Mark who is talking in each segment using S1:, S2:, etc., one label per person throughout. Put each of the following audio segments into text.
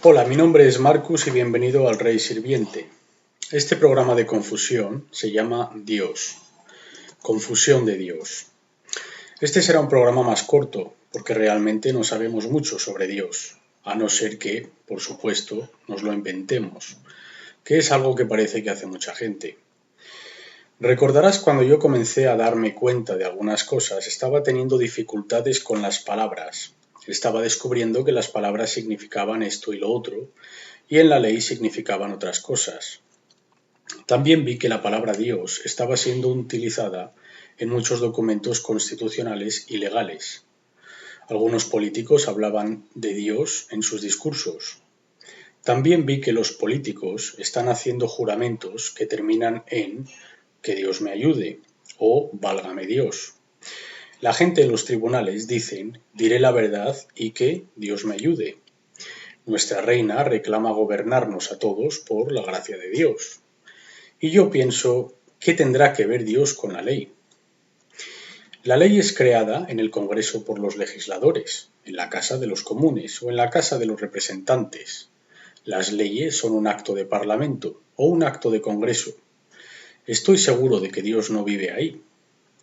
S1: Hola, mi nombre es Marcus y bienvenido al Rey Sirviente. Este programa de confusión se llama Dios, Confusión de Dios. Este será un programa más corto porque realmente no sabemos mucho sobre Dios, a no ser que, por supuesto, nos lo inventemos, que es algo que parece que hace mucha gente. Recordarás cuando yo comencé a darme cuenta de algunas cosas, estaba teniendo dificultades con las palabras. Estaba descubriendo que las palabras significaban esto y lo otro, y en la ley significaban otras cosas. También vi que la palabra Dios estaba siendo utilizada en muchos documentos constitucionales y legales. Algunos políticos hablaban de Dios en sus discursos. También vi que los políticos están haciendo juramentos que terminan en que Dios me ayude o válgame Dios. La gente en los tribunales dicen diré la verdad y que Dios me ayude. Nuestra reina reclama gobernarnos a todos por la gracia de Dios. Y yo pienso, ¿qué tendrá que ver Dios con la ley? La ley es creada en el Congreso por los legisladores, en la Casa de los Comunes o en la Casa de los Representantes. Las leyes son un acto de Parlamento o un acto de Congreso. Estoy seguro de que Dios no vive ahí.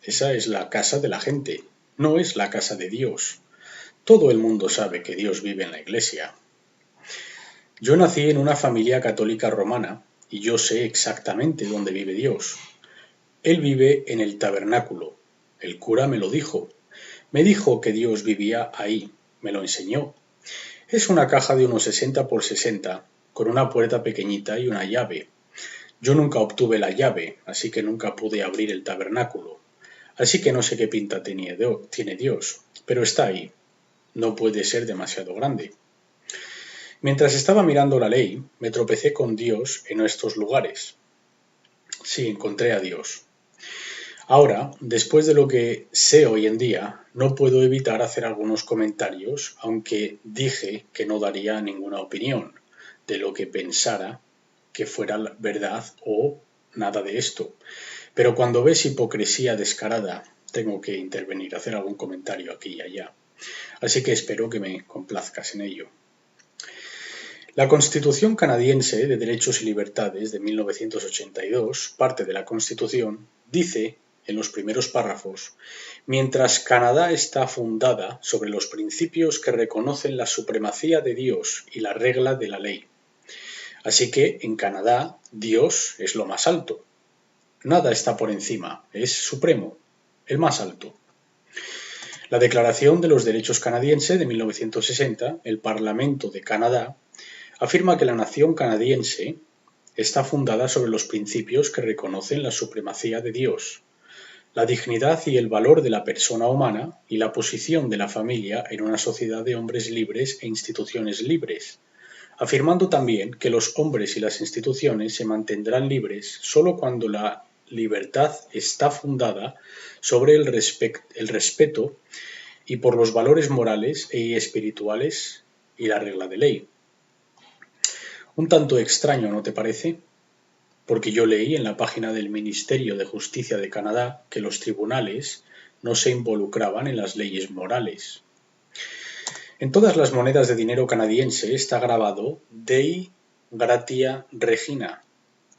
S1: Esa es la casa de la gente, no es la casa de Dios. Todo el mundo sabe que Dios vive en la Iglesia. Yo nací en una familia católica romana y yo sé exactamente dónde vive Dios. Él vive en el tabernáculo. El cura me lo dijo. Me dijo que Dios vivía ahí. Me lo enseñó. Es una caja de unos 60 por 60, con una puerta pequeñita y una llave. Yo nunca obtuve la llave, así que nunca pude abrir el tabernáculo. Así que no sé qué pinta tiene Dios, pero está ahí. No puede ser demasiado grande. Mientras estaba mirando la ley, me tropecé con Dios en estos lugares. Sí, encontré a Dios. Ahora, después de lo que sé hoy en día, no puedo evitar hacer algunos comentarios, aunque dije que no daría ninguna opinión de lo que pensara que fuera verdad o nada de esto. Pero cuando ves hipocresía descarada, tengo que intervenir, hacer algún comentario aquí y allá. Así que espero que me complazcas en ello. La Constitución canadiense de Derechos y Libertades de 1982, parte de la Constitución, dice, en los primeros párrafos, mientras Canadá está fundada sobre los principios que reconocen la supremacía de Dios y la regla de la ley. Así que, en Canadá, Dios es lo más alto. Nada está por encima, es supremo, el más alto. La Declaración de los Derechos canadiense de 1960, el Parlamento de Canadá, afirma que la nación canadiense está fundada sobre los principios que reconocen la supremacía de Dios, la dignidad y el valor de la persona humana y la posición de la familia en una sociedad de hombres libres e instituciones libres, afirmando también que los hombres y las instituciones se mantendrán libres sólo cuando la libertad está fundada sobre el respeto y por los valores morales y espirituales y la regla de ley. Un tanto extraño, ¿no te parece? Porque yo leí en la página del Ministerio de Justicia de Canadá que los tribunales no se involucraban en las leyes morales. En todas las monedas de dinero canadiense está grabado Dei Gratia Regina,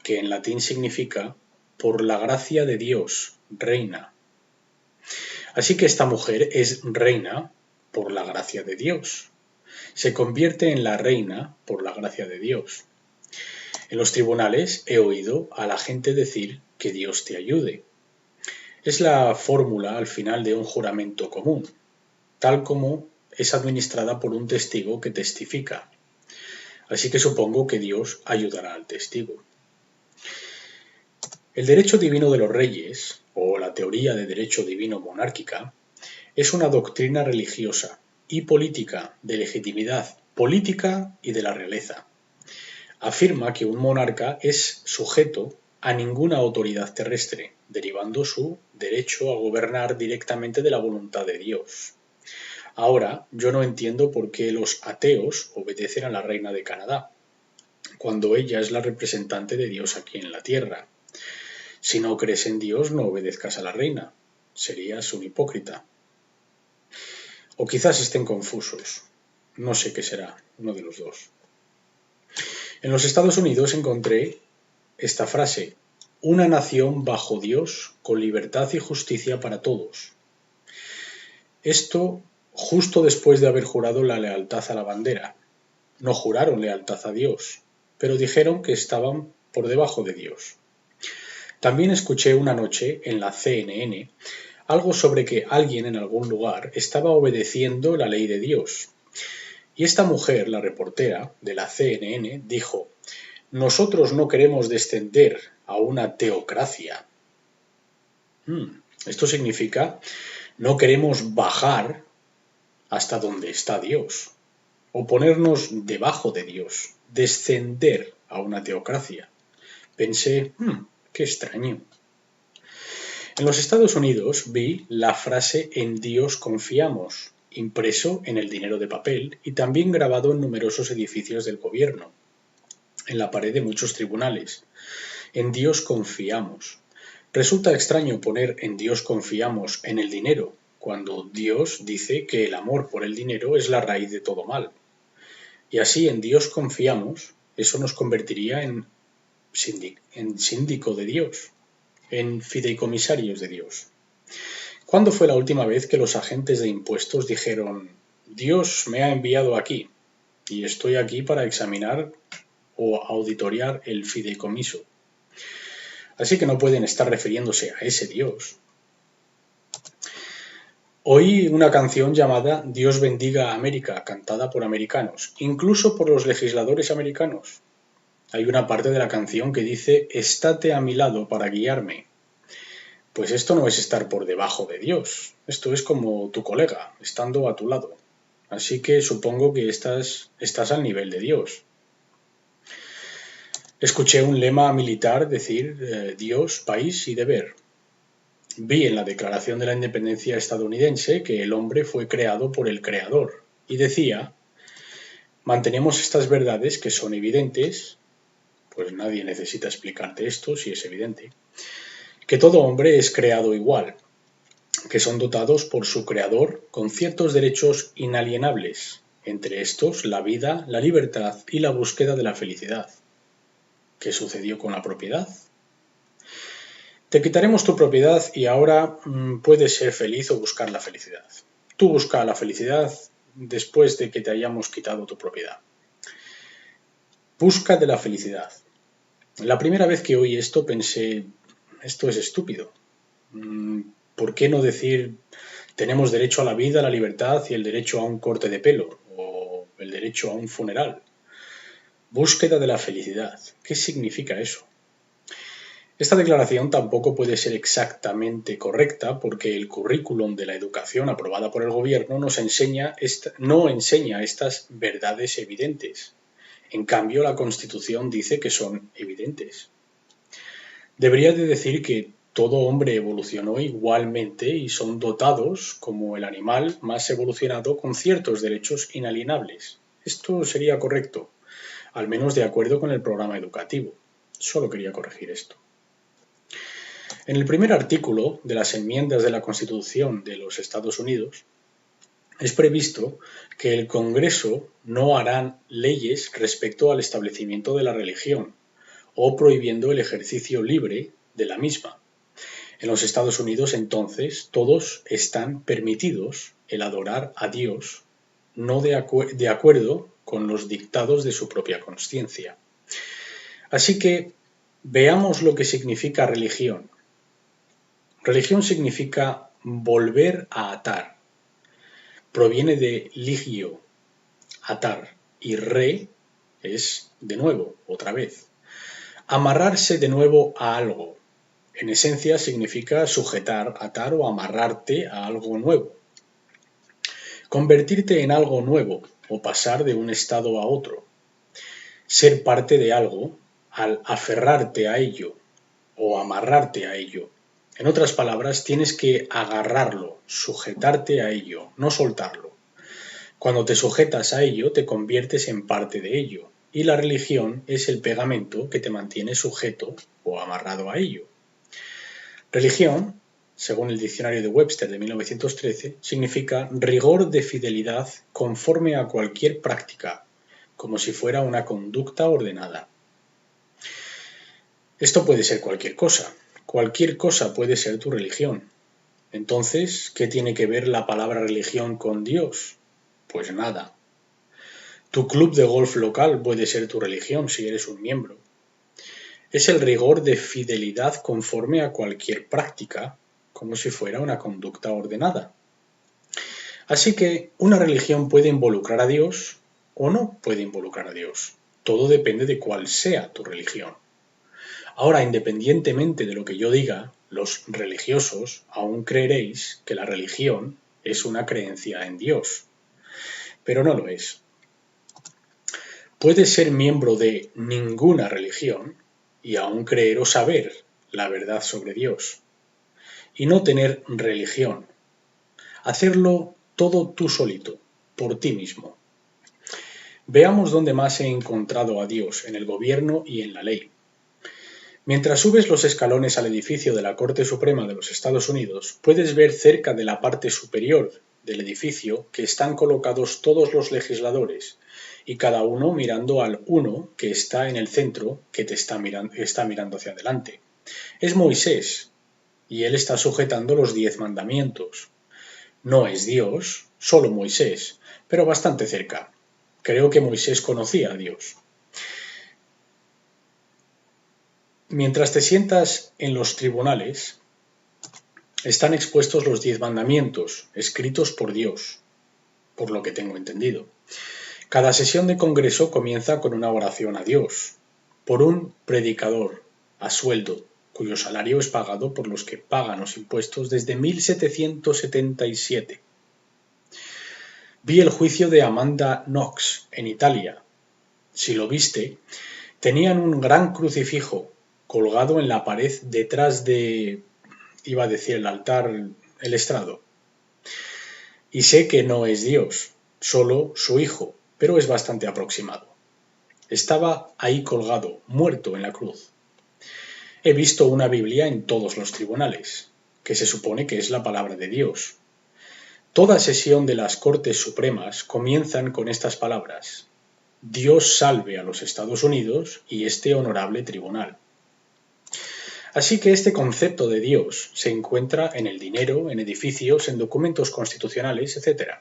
S1: que en latín significa por la gracia de Dios, reina. Así que esta mujer es reina por la gracia de Dios. Se convierte en la reina por la gracia de Dios. En los tribunales he oído a la gente decir que Dios te ayude. Es la fórmula al final de un juramento común, tal como es administrada por un testigo que testifica. Así que supongo que Dios ayudará al testigo. El derecho divino de los reyes, o la teoría de derecho divino monárquica, es una doctrina religiosa y política de legitimidad política y de la realeza. Afirma que un monarca es sujeto a ninguna autoridad terrestre, derivando su derecho a gobernar directamente de la voluntad de Dios. Ahora, yo no entiendo por qué los ateos obedecen a la reina de Canadá, cuando ella es la representante de Dios aquí en la tierra. Si no crees en Dios, no obedezcas a la reina. Serías un hipócrita. O quizás estén confusos. No sé qué será, uno de los dos. En los Estados Unidos encontré esta frase: una nación bajo Dios, con libertad y justicia para todos. Esto justo después de haber jurado la lealtad a la bandera. No juraron lealtad a Dios, pero dijeron que estaban por debajo de Dios. También escuché una noche en la CNN algo sobre que alguien en algún lugar estaba obedeciendo la ley de Dios. Y esta mujer, la reportera de la CNN, dijo: nosotros no queremos descender a una teocracia. Esto significa no queremos bajar hasta donde está Dios, o ponernos debajo de Dios, descender a una teocracia. Pensé, qué extraño. En los Estados Unidos vi la frase "en Dios confiamos", impreso en el dinero de papel y también grabado en numerosos edificios del gobierno, en la pared de muchos tribunales. En Dios confiamos. Resulta extraño poner "en Dios confiamos" en el dinero, cuando Dios dice que el amor por el dinero es la raíz de todo mal. Y así, en Dios confiamos, eso nos convertiría en síndico de Dios, en fideicomisarios de Dios. ¿Cuándo fue la última vez que los agentes de impuestos dijeron: Dios me ha enviado aquí y estoy aquí para examinar o auditoriar el fideicomiso? Así que no pueden estar refiriéndose a ese Dios. Oí una canción llamada Dios bendiga a América, cantada por americanos, incluso por los legisladores americanos. Hay una parte de la canción que dice: estate a mi lado para guiarme. Pues esto no es estar por debajo de Dios, esto es como tu colega, estando a tu lado. Así que supongo que estás al nivel de Dios. Escuché un lema militar decir Dios, país y deber. Vi en la Declaración de la Independencia estadounidense que el hombre fue creado por el Creador y decía: mantenemos estas verdades que son evidentes, pues nadie necesita explicarte esto si es evidente, que todo hombre es creado igual, que son dotados por su Creador con ciertos derechos inalienables, entre estos la vida, la libertad y la búsqueda de la felicidad. ¿Qué sucedió con la propiedad? Te quitaremos tu propiedad y ahora puedes ser feliz o buscar la felicidad. Tú busca la felicidad después de que te hayamos quitado tu propiedad. Busca de la felicidad. La primera vez que oí esto pensé, esto es estúpido. ¿Por qué no decir tenemos derecho a la vida, a la libertad y el derecho a un corte de pelo o el derecho a un funeral? Búsqueda de la felicidad. ¿Qué significa eso? Esta declaración tampoco puede ser exactamente correcta porque el currículum de la educación aprobada por el gobierno no enseña estas verdades evidentes. En cambio, la Constitución dice que son evidentes. Debería de decir que todo hombre evolucionó igualmente y son dotados como el animal más evolucionado con ciertos derechos inalienables. Esto sería correcto, al menos de acuerdo con el programa educativo. Solo quería corregir esto. En el primer artículo de las enmiendas de la Constitución de los Estados Unidos es previsto que el Congreso no hará leyes respecto al establecimiento de la religión o prohibiendo el ejercicio libre de la misma. En los Estados Unidos, entonces, todos están permitidos el adorar a Dios, no de acuerdo con los dictados de su propia consciencia. Así que veamos lo que significa religión. Religión significa volver a atar. Proviene de ligio, atar, y re es de nuevo, otra vez. Amarrarse de nuevo a algo. En esencia significa sujetar, atar o amarrarte a algo nuevo. Convertirte en algo nuevo o pasar de un estado a otro. Ser parte de algo al aferrarte a ello o amarrarte a ello. En otras palabras, tienes que agarrarlo, sujetarte a ello, no soltarlo. Cuando te sujetas a ello, te conviertes en parte de ello, y la religión es el pegamento que te mantiene sujeto o amarrado a ello. Religión, según el diccionario de Webster de 1913, significa rigor de fidelidad conforme a cualquier práctica, como si fuera una conducta ordenada. Esto puede ser cualquier cosa. Cualquier cosa puede ser tu religión. Entonces, ¿qué tiene que ver la palabra religión con Dios? Pues nada. Tu club de golf local puede ser tu religión si eres un miembro. Es el rigor de fidelidad conforme a cualquier práctica, como si fuera una conducta ordenada. Así que una religión puede involucrar a Dios o no puede involucrar a Dios. Todo depende de cuál sea tu religión. Ahora, independientemente de lo que yo diga, los religiosos aún creeréis que la religión es una creencia en Dios. Pero no lo es. Puedes ser miembro de ninguna religión y aún creer o saber la verdad sobre Dios. Y no tener religión. Hacerlo todo tú solito, por ti mismo. Veamos dónde más he encontrado a Dios, en el gobierno y en la ley. Mientras subes los escalones al edificio de la Corte Suprema de los Estados Unidos, puedes ver cerca de la parte superior del edificio que están colocados todos los legisladores, y cada uno mirando al uno que está en el centro, que está mirando hacia adelante. Es Moisés, y él está sujetando los 10 mandamientos. No es Dios, solo Moisés, pero bastante cerca. Creo que Moisés conocía a Dios. Mientras te sientas en los tribunales, están expuestos los 10 mandamientos, escritos por Dios, por lo que tengo entendido. Cada sesión de congreso comienza con una oración a Dios, por un predicador, a sueldo, cuyo salario es pagado por los que pagan los impuestos desde 1777. Vi el juicio de Amanda Knox en Italia. Si lo viste, tenían un gran crucifijo colgado en la pared detrás de, iba a decir el altar, el estrado. Y sé que no es Dios, solo su hijo, pero es bastante aproximado. Estaba ahí colgado, muerto en la cruz. He visto una Biblia en todos los tribunales, que se supone que es la palabra de Dios. Toda sesión de las Cortes Supremas comienzan con estas palabras: Dios salve a los Estados Unidos y este honorable tribunal. Así que este concepto de Dios se encuentra en el dinero, en edificios, en documentos constitucionales, etc.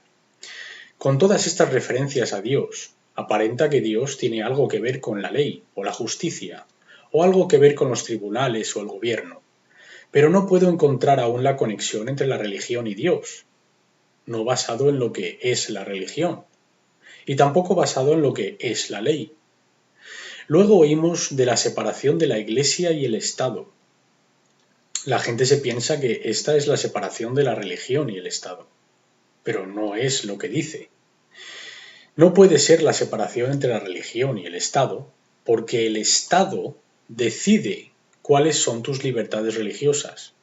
S1: Con todas estas referencias a Dios, aparenta que Dios tiene algo que ver con la ley o la justicia, o algo que ver con los tribunales o el gobierno. Pero no puedo encontrar aún la conexión entre la religión y Dios, no basado en lo que es la religión, y tampoco basado en lo que es la ley. Luego oímos de la separación de la Iglesia y el Estado. La gente se piensa que esta es la separación de la religión y el Estado, pero no es lo que dice. No puede ser la separación entre la religión y el Estado, porque el Estado decide cuáles son tus libertades religiosas,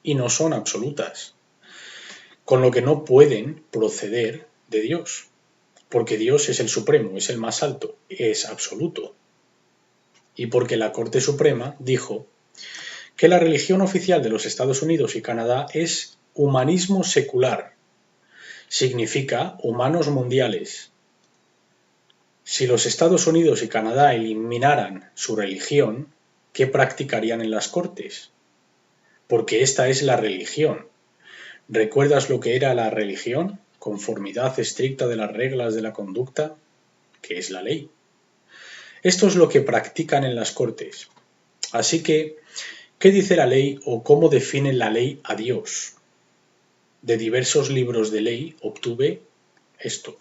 S1: y no son absolutas, con lo que no pueden proceder de Dios, porque Dios es el supremo, es el más alto, es absoluto, y porque la Corte Suprema dijo que la religión oficial de los Estados Unidos y Canadá es humanismo secular, significa humanos mundiales. Si los Estados Unidos y Canadá eliminaran su religión, ¿qué practicarían en las cortes? Porque esta es la religión. ¿Recuerdas lo que era la religión? Conformidad estricta de las reglas de la conducta, que es la ley. Esto es lo que practican en las cortes. Así que, ¿qué dice la ley o cómo define la ley a Dios? De diversos libros de ley obtuve esto.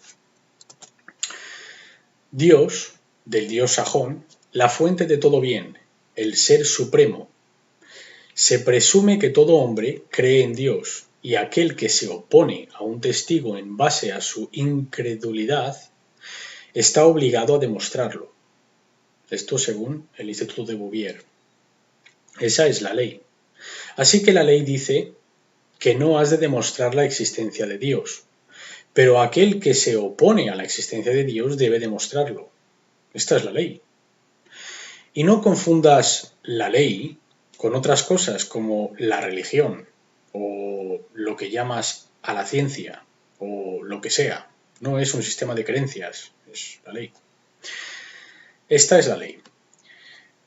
S1: Dios, del dios sajón, la fuente de todo bien, el ser supremo. Se presume que todo hombre cree en Dios, y aquel que se opone a un testigo en base a su incredulidad está obligado a demostrarlo. Esto según el Instituto de Bouvier. Esa es la ley. Así que la ley dice que no has de demostrar la existencia de Dios, pero aquel que se opone a la existencia de Dios debe demostrarlo. Esta es la ley. Y no confundas la ley con otras cosas como la religión o lo que llamas a la ciencia o lo que sea. No es un sistema de creencias, es la ley. Esta es la ley.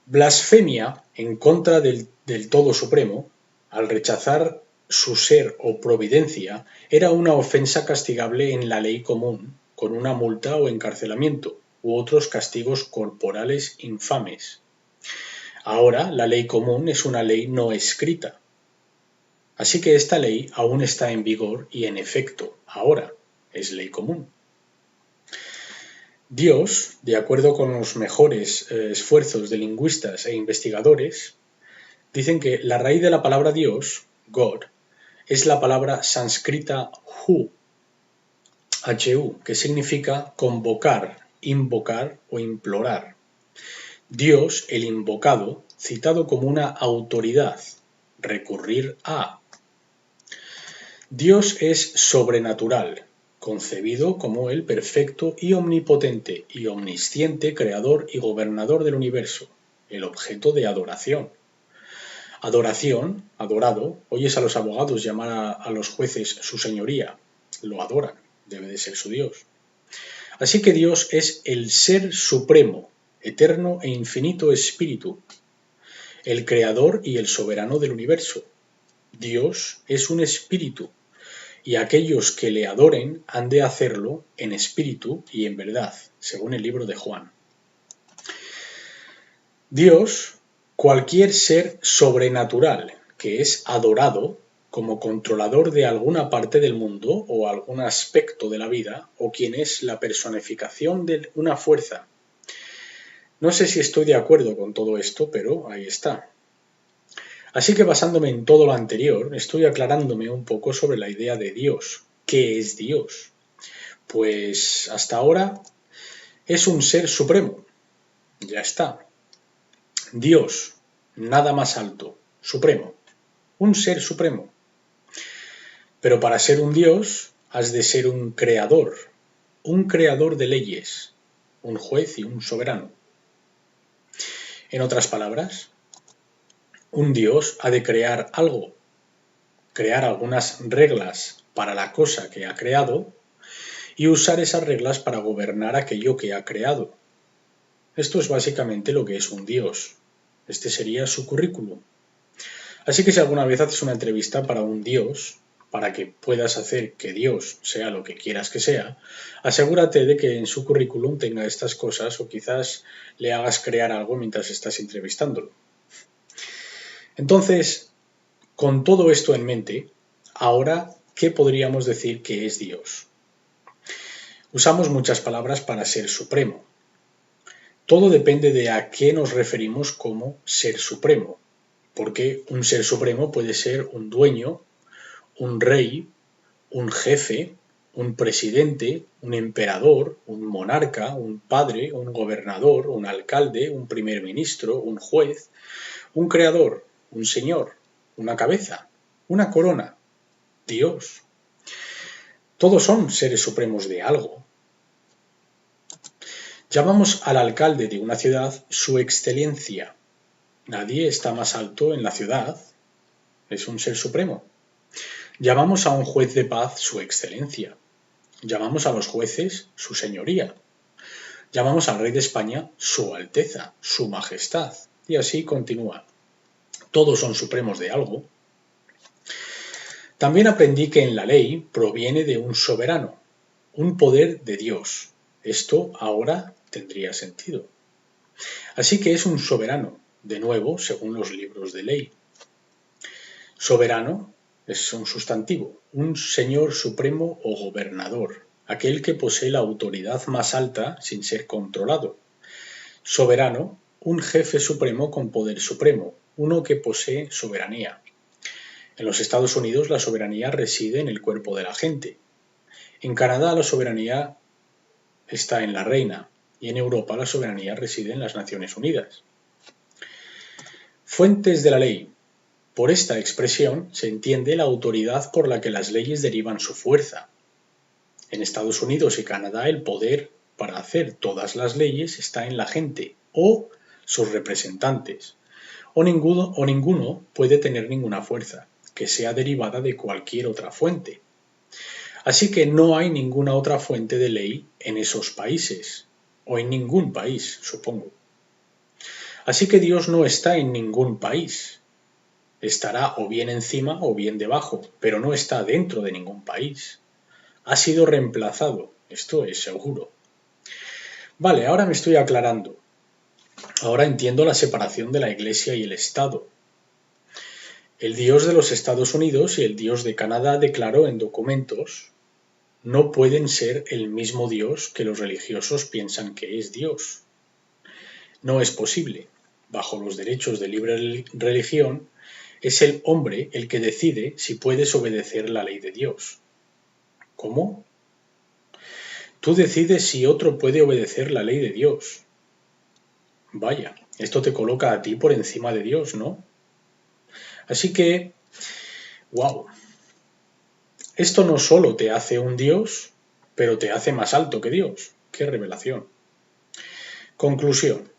S1: Blasfemia en contra del Todo Supremo, al rechazar su ser o providencia, era una ofensa castigable en la ley común, con una multa o encarcelamiento, u otros castigos corporales infames. Ahora, la ley común es una ley no escrita. Así que esta ley aún está en vigor y en efecto, ahora, es ley común. Dios, de acuerdo con los mejores esfuerzos de lingüistas e investigadores, dicen que la raíz de la palabra Dios, God, es la palabra sánscrita hu, que significa convocar, invocar o implorar. Dios, el invocado, citado como una autoridad, recurrir a. Dios es sobrenatural, concebido como el perfecto y omnipotente y omnisciente creador y gobernador del universo, el objeto de adoración. Adoración, adorado, oyes a los abogados llamar a los jueces su señoría, lo adoran, debe de ser su Dios. Así que Dios es el ser supremo, eterno e infinito espíritu, el creador y el soberano del universo. Dios es un espíritu, y aquellos que le adoren han de hacerlo en espíritu y en verdad, según el libro de Juan. Dios, cualquier ser sobrenatural que es adorado como controlador de alguna parte del mundo o algún aspecto de la vida, o quien es la personificación de una fuerza. No sé si estoy de acuerdo con todo esto, pero ahí está. Así que basándome en todo lo anterior, estoy aclarándome un poco sobre la idea de Dios. ¿Qué es Dios? Pues hasta ahora es un ser supremo. Ya está. Dios, nada más alto, supremo. Un ser supremo. Pero para ser un Dios has de ser un creador de leyes, un juez y un soberano. En otras palabras, un Dios ha de crear algo, crear algunas reglas para la cosa que ha creado y usar esas reglas para gobernar aquello que ha creado. Esto es básicamente lo que es un Dios. Este sería su currículum. Así que si alguna vez haces una entrevista para un Dios, para que puedas hacer que Dios sea lo que quieras que sea, asegúrate de que en su currículum tenga estas cosas o quizás le hagas crear algo mientras estás entrevistándolo. Entonces, con todo esto en mente, ahora, ¿qué podríamos decir que es Dios? Usamos muchas palabras para ser supremo. Todo depende de a qué nos referimos como ser supremo, porque un ser supremo puede ser un dueño, un rey, un jefe, un presidente, un emperador, un monarca, un padre, un gobernador, un alcalde, un primer ministro, un juez, un creador, un señor, una cabeza, una corona, Dios. Todos son seres supremos de algo. Llamamos al alcalde de una ciudad su excelencia. Nadie está más alto en la ciudad. Es un ser supremo. Llamamos a un juez de paz su excelencia. Llamamos a los jueces su señoría. Llamamos al rey de España su alteza, su majestad. Y así continúa. Todos son supremos de algo. También aprendí que en la ley proviene de un soberano, un poder de Dios. Esto ahora tendría sentido. Así que es un soberano, de nuevo, según los libros de ley. Soberano es un sustantivo, un señor supremo o gobernador, aquel que posee la autoridad más alta sin ser controlado. Soberano, un jefe supremo con poder supremo, uno que posee soberanía. En los Estados Unidos la soberanía reside en el cuerpo de la gente. En Canadá la soberanía está en la reina y en Europa la soberanía reside en las Naciones Unidas. Fuentes de la ley. Por esta expresión se entiende la autoridad por la que las leyes derivan su fuerza. En Estados Unidos y Canadá el poder para hacer todas las leyes está en la gente o sus representantes, o ninguno puede tener ninguna fuerza que sea derivada de cualquier otra fuente. Así que no hay ninguna otra fuente de ley en esos países, o en ningún país, supongo. Así que Dios no está en ningún país. Estará o bien encima o bien debajo, pero no está dentro de ningún país. Ha sido reemplazado, esto es seguro. Vale, ahora me estoy aclarando. Ahora entiendo la separación de la Iglesia y el Estado. El Dios de los Estados Unidos y el Dios de Canadá declaró en documentos no pueden ser el mismo Dios que los religiosos piensan que es Dios. No es posible. Bajo los derechos de libre religión, es el hombre el que decide si puedes obedecer la ley de Dios. ¿Cómo? Tú decides si otro puede obedecer la ley de Dios. Vaya, esto te coloca a ti por encima de Dios, ¿no? Así que, wow, esto no solo te hace un Dios, pero te hace más alto que Dios. ¡Qué revelación! Conclusión.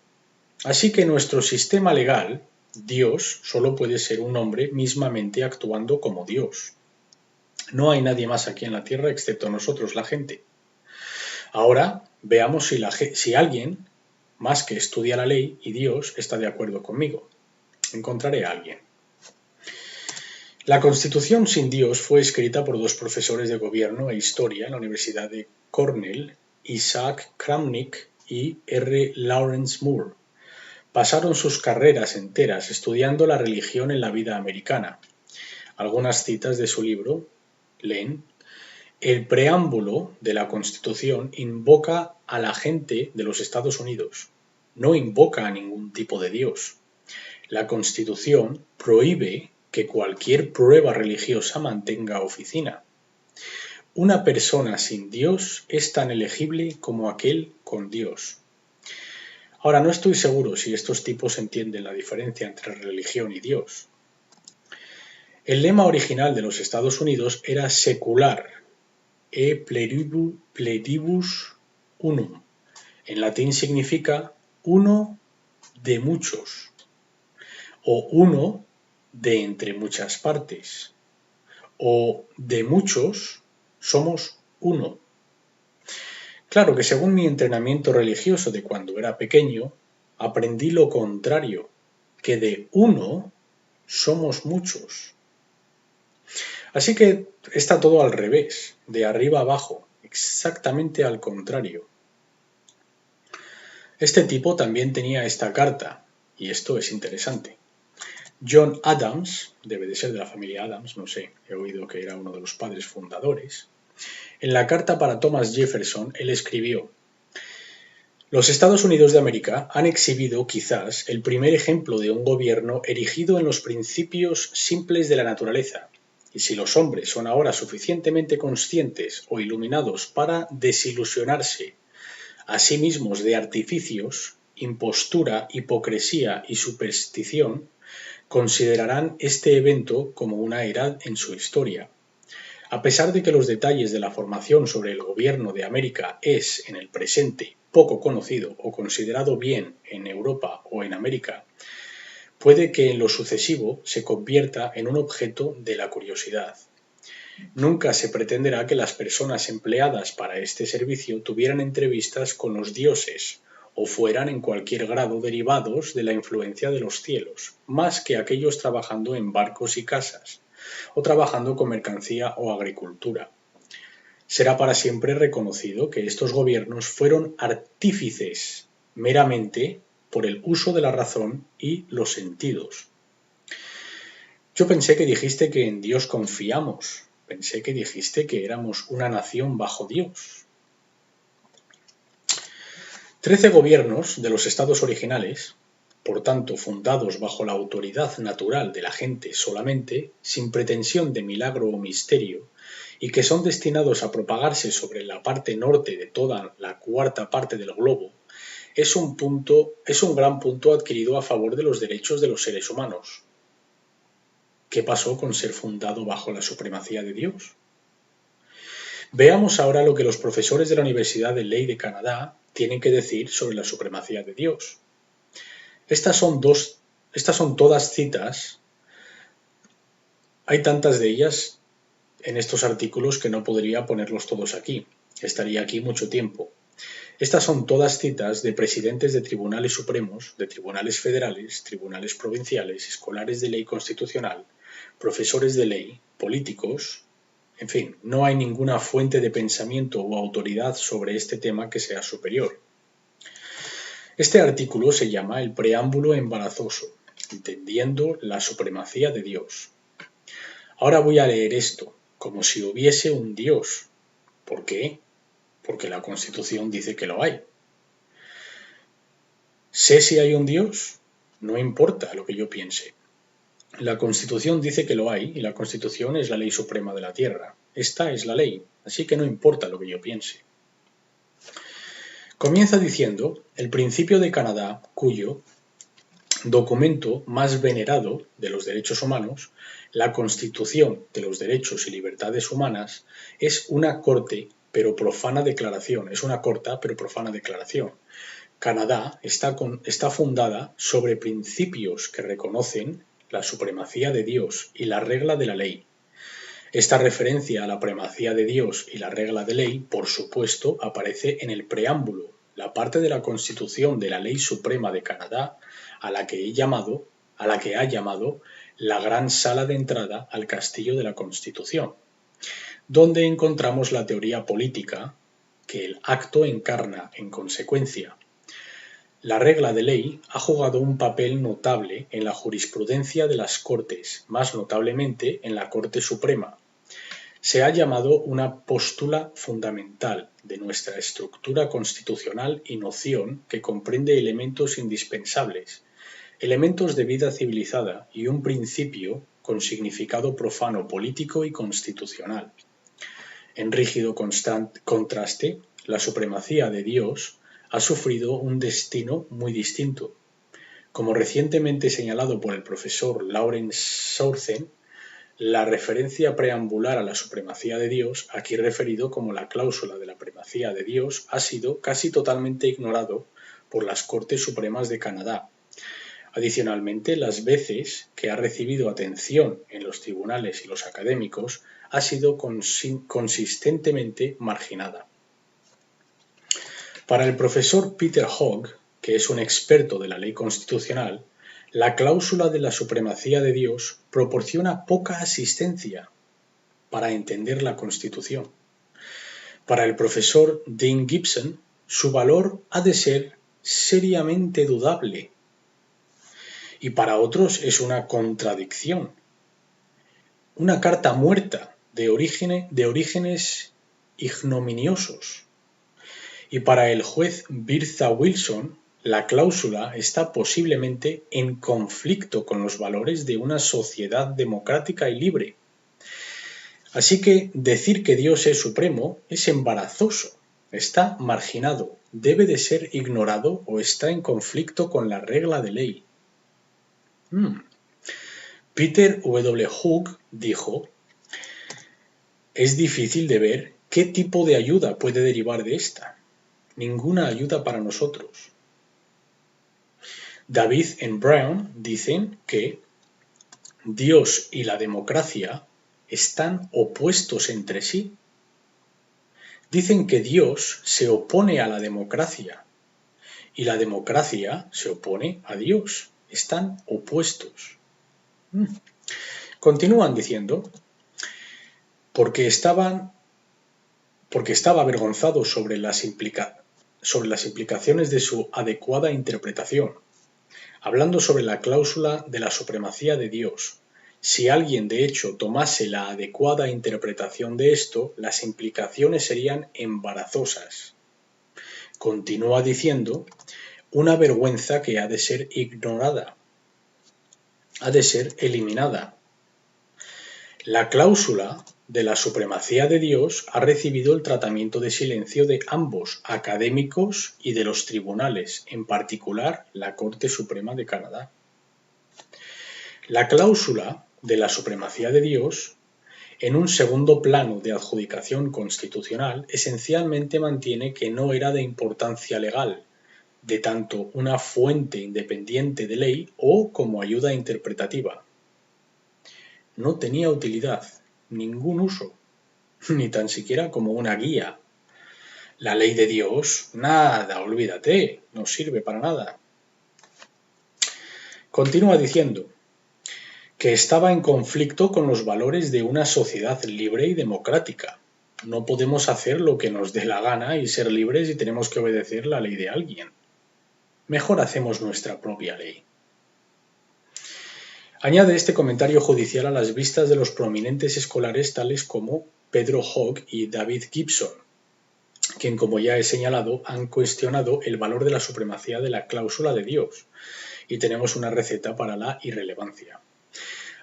S1: Así que nuestro sistema legal, Dios, solo puede ser un hombre mismamente actuando como Dios. No hay nadie más aquí en la tierra excepto nosotros, la gente. Ahora veamos si alguien más que estudia la ley y Dios está de acuerdo conmigo. Encontraré a alguien. La Constitución sin Dios fue escrita por dos profesores de gobierno e historia en la Universidad de Cornell, Isaac Kramnik y R. Lawrence Moore. Pasaron sus carreras enteras estudiando la religión en la vida americana. Algunas citas de su libro leen: el preámbulo de la Constitución invoca a la gente de los Estados Unidos, no invoca a ningún tipo de Dios. La Constitución prohíbe que cualquier prueba religiosa mantenga oficina. Una persona sin Dios es tan elegible como aquel con Dios. Ahora, no estoy seguro si estos tipos entienden la diferencia entre religión y Dios. El lema original de los Estados Unidos era secular, e pluribus unum. En latín significa uno de muchos, o uno de entre muchas partes, o de muchos somos uno. Claro que según mi entrenamiento religioso de cuando era pequeño, aprendí lo contrario, que de uno somos muchos. Así que está todo al revés, de arriba abajo, exactamente al contrario. Este tipo también tenía esta carta, y esto es interesante. John Adams, debe de ser de la familia Adams, no sé, he oído que era uno de los padres fundadores. En la carta para Thomas Jefferson, él escribió: los Estados Unidos de América han exhibido quizás el primer ejemplo de un gobierno erigido en los principios simples de la naturaleza, y si los hombres son ahora suficientemente conscientes o iluminados para desilusionarse a sí mismos de artificios, impostura, hipocresía y superstición, considerarán este evento como una era en su historia. A pesar de que los detalles de la formación sobre el gobierno de América es, en el presente, poco conocido o considerado bien en Europa o en América, puede que en lo sucesivo se convierta en un objeto de la curiosidad. Nunca se pretenderá que las personas empleadas para este servicio tuvieran entrevistas con los dioses o fueran en cualquier grado derivados de la influencia de los cielos, más que aquellos trabajando en barcos y casas, o trabajando con mercancía o agricultura. Será para siempre reconocido que estos gobiernos fueron artífices meramente por el uso de la razón y los sentidos. Yo pensé que dijiste que en Dios confiamos. Pensé que dijiste que éramos una nación bajo Dios. 13 gobiernos de los estados originales, por tanto fundados bajo la autoridad natural de la gente solamente, sin pretensión de milagro o misterio, y que son destinados a propagarse sobre la parte norte de toda la cuarta parte del globo, es un gran punto adquirido a favor de los derechos de los seres humanos. ¿Qué pasó con ser fundado bajo la supremacía de Dios? Veamos ahora lo que los profesores de la Universidad de Ley de Canadá tienen que decir sobre la supremacía de Dios. Estas son todas citas. Hay tantas de ellas en estos artículos que no podría ponerlos todos aquí. Estaría aquí mucho tiempo. Estas son todas citas de presidentes de tribunales supremos, de tribunales federales, tribunales provinciales, escolares de ley constitucional, profesores de ley, políticos. En fin, no hay ninguna fuente de pensamiento o autoridad sobre este tema que sea superior. Este artículo se llama el preámbulo embarazoso, entendiendo la supremacía de Dios. Ahora voy a leer esto, como si hubiese un Dios. ¿Por qué? Porque la Constitución dice que lo hay. ¿Sé si hay un Dios? No importa lo que yo piense. La Constitución dice que lo hay y la Constitución es la ley suprema de la Tierra. Esta es la ley, así que no importa lo que yo piense. Comienza diciendo el principio de Canadá, cuyo documento más venerado de los derechos humanos, la Constitución de los Derechos y Libertades Humanas, es una corta pero profana declaración. Canadá está fundada sobre principios que reconocen la supremacía de Dios y la regla de la ley. Esta referencia a la primacía de Dios y la regla de ley, por supuesto, aparece en el preámbulo, la parte de la Constitución de la Ley Suprema de Canadá, a la que ha llamado la gran sala de entrada al castillo de la Constitución, donde encontramos la teoría política que el acto encarna en consecuencia. La regla de ley ha jugado un papel notable en la jurisprudencia de las Cortes, más notablemente en la Corte Suprema. Se ha llamado una póstula fundamental de nuestra estructura constitucional y noción que comprende elementos indispensables, elementos de vida civilizada y un principio con significado profano político y constitucional. En rígido contraste, la supremacía de Dios ha sufrido un destino muy distinto. Como recientemente señalado por el profesor Lawrence Southern, la referencia preambular a la supremacía de Dios, aquí referido como la cláusula de la primacía de Dios, ha sido casi totalmente ignorado por las Cortes Supremas de Canadá. Adicionalmente, las veces que ha recibido atención en los tribunales y los académicos, ha sido consistentemente marginada. Para el profesor Peter Hogg, que es un experto de la ley constitucional, la cláusula de la supremacía de Dios proporciona poca asistencia para entender la Constitución. Para el profesor Dean Gibson, su valor ha de ser seriamente dudable. Y para otros es una contradicción, una carta muerta de orígenes ignominiosos. Y para el juez Birtha Wilson, la cláusula está posiblemente en conflicto con los valores de una sociedad democrática y libre. Así que decir que Dios es supremo es embarazoso, está marginado, debe de ser ignorado o está en conflicto con la regla de ley. Peter W. Hogg dijo: es difícil de ver qué tipo de ayuda puede derivar de esta. Ninguna ayuda para nosotros. David and Brown dicen que Dios y la democracia están opuestos entre sí. Dicen que Dios se opone a la democracia y la democracia se opone a Dios. Están opuestos. Continúan diciendo, porque estaba avergonzado sobre las implicaciones de su adecuada interpretación. Hablando sobre la cláusula de la supremacía de Dios, si alguien de hecho tomase la adecuada interpretación de esto, las implicaciones serían embarazosas. Continúa diciendo, una vergüenza que ha de ser ignorada, ha de ser eliminada. La cláusula de la supremacía de Dios ha recibido el tratamiento de silencio de ambos académicos y de los tribunales, en particular la Corte Suprema de Canadá. La cláusula de la supremacía de Dios, en un segundo plano de adjudicación constitucional, esencialmente mantiene que no era de importancia legal, de tanto una fuente independiente de ley o como ayuda interpretativa. No tenía utilidad, ningún uso, ni tan siquiera como una guía. La ley de Dios, nada, olvídate, no sirve para nada. Continúa diciendo que estaba en conflicto con los valores de una sociedad libre y democrática. No podemos hacer lo que nos dé la gana y ser libres y tenemos que obedecer la ley de alguien. Mejor hacemos nuestra propia ley. Añade este comentario judicial a las vistas de los prominentes escolares tales como Pedro Hogg y David Gibson, quien, como ya he señalado, han cuestionado el valor de la supremacía de la cláusula de Dios, y tenemos una receta para la irrelevancia.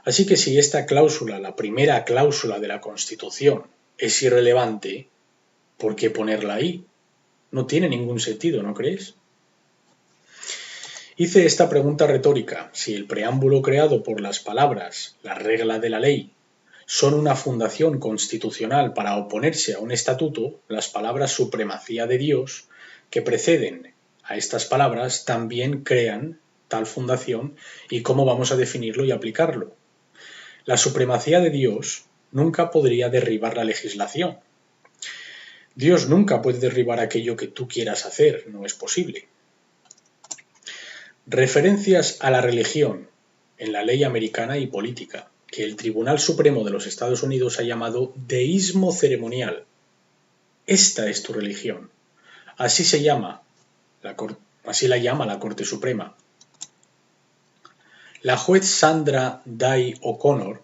S1: Así que si esta cláusula, la primera cláusula de la Constitución, es irrelevante, ¿por qué ponerla ahí? No tiene ningún sentido, ¿no crees? Hice esta pregunta retórica: si el preámbulo creado por las palabras «la regla de la ley» son una fundación constitucional para oponerse a un estatuto, las palabras «supremacía de Dios» que preceden a estas palabras también crean tal fundación, y cómo vamos a definirlo y aplicarlo. La supremacía de Dios nunca podría derribar la legislación. Dios nunca puede derribar aquello que tú quieras hacer, no es posible. Referencias a la religión en la ley americana y política, que el Tribunal Supremo de los Estados Unidos ha llamado deísmo ceremonial. Esta es tu religión. Así la llama la Corte Suprema. La juez Sandra Day O'Connor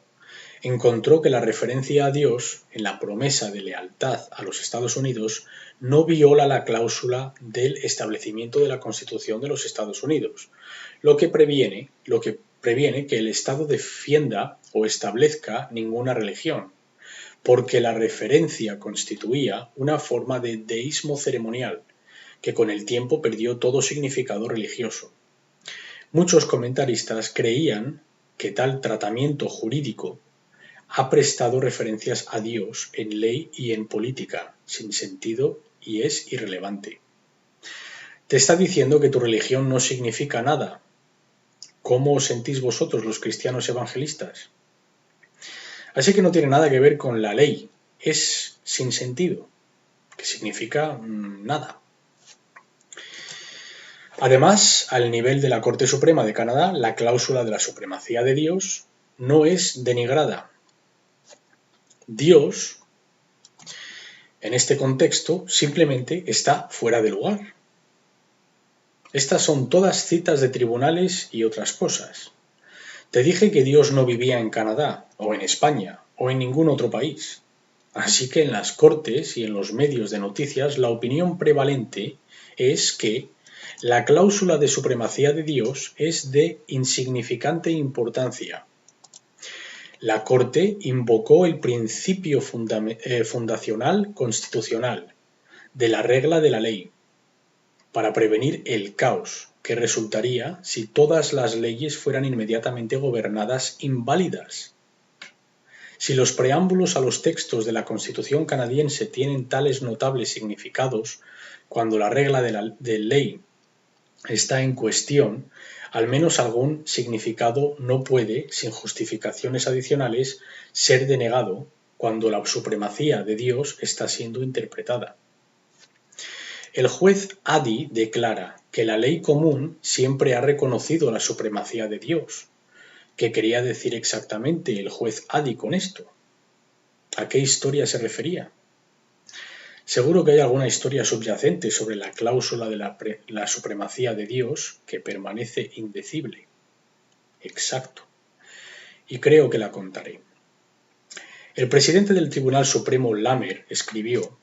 S1: encontró que la referencia a Dios en la promesa de lealtad a los Estados Unidos no viola la cláusula del establecimiento de la Constitución de los Estados Unidos, lo que previene que el Estado defienda o establezca ninguna religión, porque la referencia constituía una forma de deísmo ceremonial que con el tiempo perdió todo significado religioso. Muchos comentaristas creían que tal tratamiento jurídico ha prestado referencias a Dios en ley y en política, sin sentido, y es irrelevante. Te está diciendo que tu religión no significa nada. ¿Cómo os sentís vosotros, los cristianos evangelistas? Así que no tiene nada que ver con la ley, es sin sentido, que significa nada. Además, al nivel de la Corte Suprema de Canadá, la cláusula de la supremacía de Dios no es denigrada. Dios, en este contexto, simplemente está fuera de lugar. Estas son todas citas de tribunales y otras cosas. Te dije que Dios no vivía en Canadá, o en España, o en ningún otro país. Así que en las cortes y en los medios de noticias la opinión prevalente es que la cláusula de supremacía de Dios es de insignificante importancia. La Corte invocó el principio fundacional constitucional de la regla de la ley para prevenir el caos que resultaría si todas las leyes fueran inmediatamente gobernadas inválidas. Si los preámbulos a los textos de la Constitución canadiense tienen tales notables significados cuando la regla de ley está en cuestión, al menos algún significado no puede, sin justificaciones adicionales, ser denegado cuando la supremacía de Dios está siendo interpretada. El juez Addy declara que la ley común siempre ha reconocido la supremacía de Dios. ¿Qué quería decir exactamente el juez Addy con esto? ¿A qué historia se refería? Seguro que hay alguna historia subyacente sobre la cláusula de la supremacía de Dios que permanece indecible. Exacto. Y creo que la contaré. El presidente del Tribunal Supremo Lamer escribió: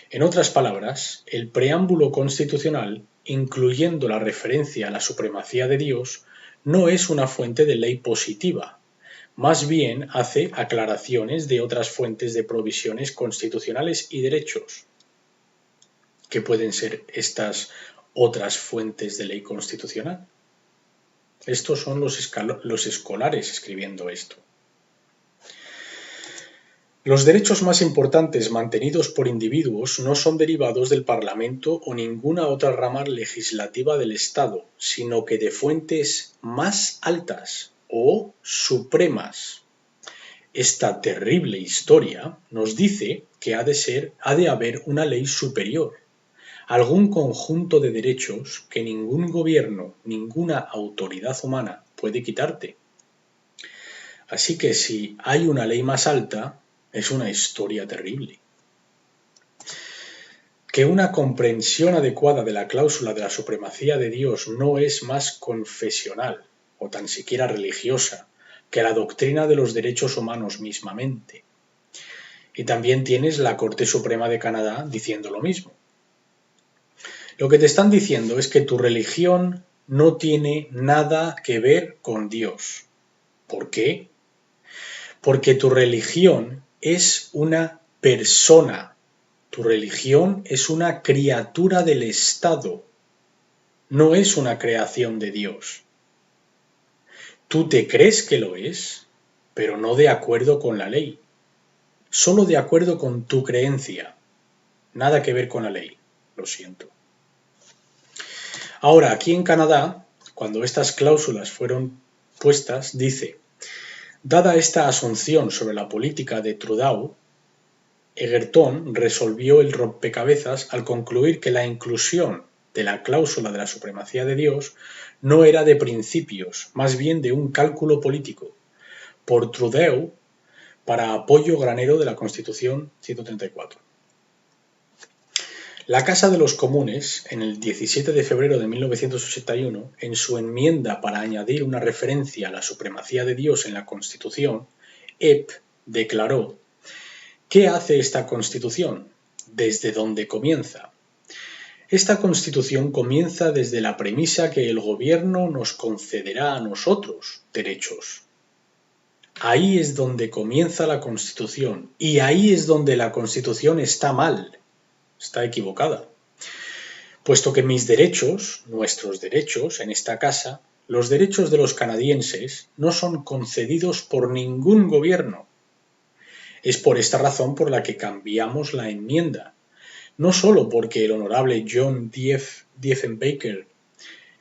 S1: en otras palabras, el preámbulo constitucional, incluyendo la referencia a la supremacía de Dios, no es una fuente de ley positiva. Más bien hace aclaraciones de otras fuentes de provisiones constitucionales y derechos. ¿Qué pueden ser estas otras fuentes de ley constitucional? Estos son los escolares escribiendo esto. Los derechos más importantes mantenidos por individuos no son derivados del Parlamento o ninguna otra rama legislativa del Estado, sino que de fuentes más altas o supremas. Esta terrible historia nos dice que ha de haber una ley superior, algún conjunto de derechos que ningún gobierno, ninguna autoridad humana puede quitarte. Así que si hay una ley más alta, es una historia terrible. Que una comprensión adecuada de la cláusula de la supremacía de Dios no es más confesional o tan siquiera religiosa que la doctrina de los derechos humanos mismamente. Y también tienes la Corte Suprema de Canadá diciendo lo mismo. Lo que te están diciendo es que tu religión no tiene nada que ver con Dios. ¿Por qué? Porque tu religión es una persona. Tu religión es una criatura del Estado. No es una creación de Dios. Tú te crees que lo es, pero no de acuerdo con la ley. Solo de acuerdo con tu creencia. Nada que ver con la ley. Lo siento. Ahora, aquí en Canadá, cuando estas cláusulas fueron puestas, dice: dada esta asunción sobre la política de Trudeau, Egerton resolvió el rompecabezas al concluir que la inclusión de la cláusula de la supremacía de Dios no era de principios, más bien de un cálculo político, por Trudeau para apoyo granero de la Constitución 134. La Casa de los Comunes, en el 17 de febrero de 1981, en su enmienda para añadir una referencia a la supremacía de Dios en la Constitución, Epp declaró: ¿qué hace esta Constitución? ¿Desde dónde comienza? Esta Constitución comienza desde la premisa que el gobierno nos concederá a nosotros derechos. Ahí es donde comienza la Constitución, y ahí es donde la Constitución está mal. Está equivocada, puesto que mis derechos, nuestros derechos en esta casa, los derechos de los canadienses, no son concedidos por ningún gobierno. Es por esta razón por la que cambiamos la enmienda, no solo porque el honorable John Diefenbaker,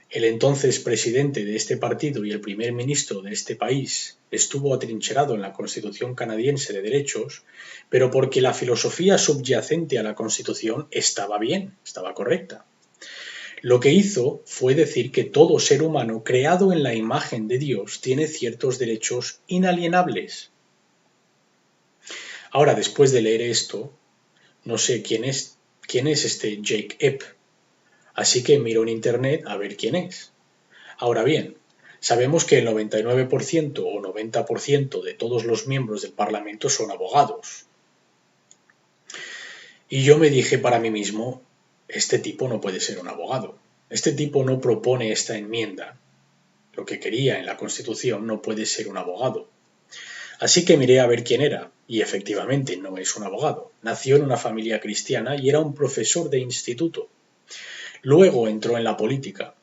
S1: el entonces presidente de este partido y el primer ministro de este país, estuvo atrincherado en la Constitución canadiense de derechos, pero porque la filosofía subyacente a la Constitución estaba bien, estaba correcta. Lo que hizo fue decir que todo ser humano creado en la imagen de Dios tiene ciertos derechos inalienables. Ahora, después de leer esto, no sé quién es este Jake Epp, así que miro en internet a ver quién es. Ahora bien, sabemos que el 99% o 90% de todos los miembros del Parlamento son abogados. Y yo me dije para mí mismo: este tipo no puede ser un abogado. Este tipo no propone esta enmienda. Lo que quería en la Constitución no puede ser un abogado. Así que miré a ver quién era, y efectivamente no es un abogado. Nació en una familia cristiana y era un profesor de instituto. Luego entró en la política.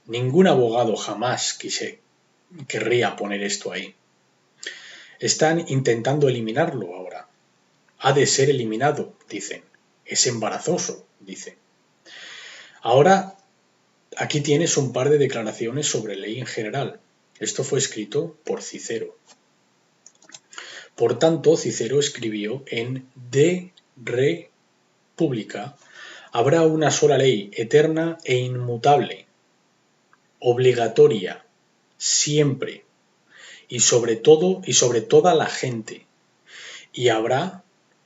S1: Ningún abogado jamás querría poner esto ahí. Están intentando eliminarlo ahora. Ha de ser eliminado, dicen. Es embarazoso, dicen. Ahora, aquí tienes un par de declaraciones sobre ley en general. Esto fue escrito por Cicero. Por tanto, Cicero escribió en De Re Publica: habrá una sola ley, eterna e inmutable, obligatoria, siempre, y sobre todo y sobre toda la gente. Y habrá,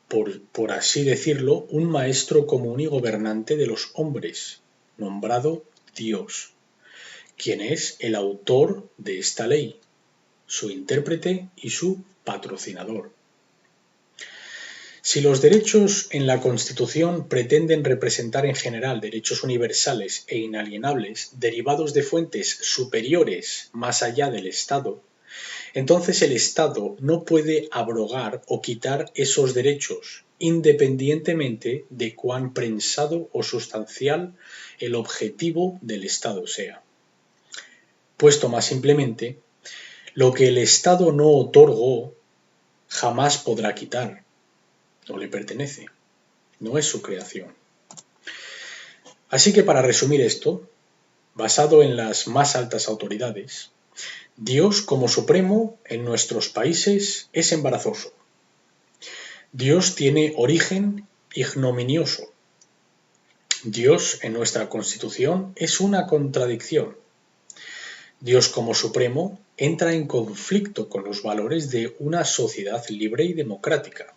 S1: por así decirlo, un maestro común y gobernante de los hombres, nombrado Dios, quien es el autor de esta ley, su intérprete y su patrocinador. Si los derechos en la Constitución pretenden representar en general derechos universales e inalienables derivados de fuentes superiores más allá del Estado, entonces el Estado no puede abrogar o quitar esos derechos, independientemente de cuán prensado o sustancial el objetivo del Estado sea. Puesto más simplemente, lo que el Estado no otorgó jamás podrá quitar. No le pertenece, no es su creación. Así que para resumir esto, basado en las más altas autoridades, Dios como supremo en nuestros países es embarazoso. Dios tiene origen ignominioso. Dios en nuestra Constitución es una contradicción. Dios como supremo entra en conflicto con los valores de una sociedad libre y democrática.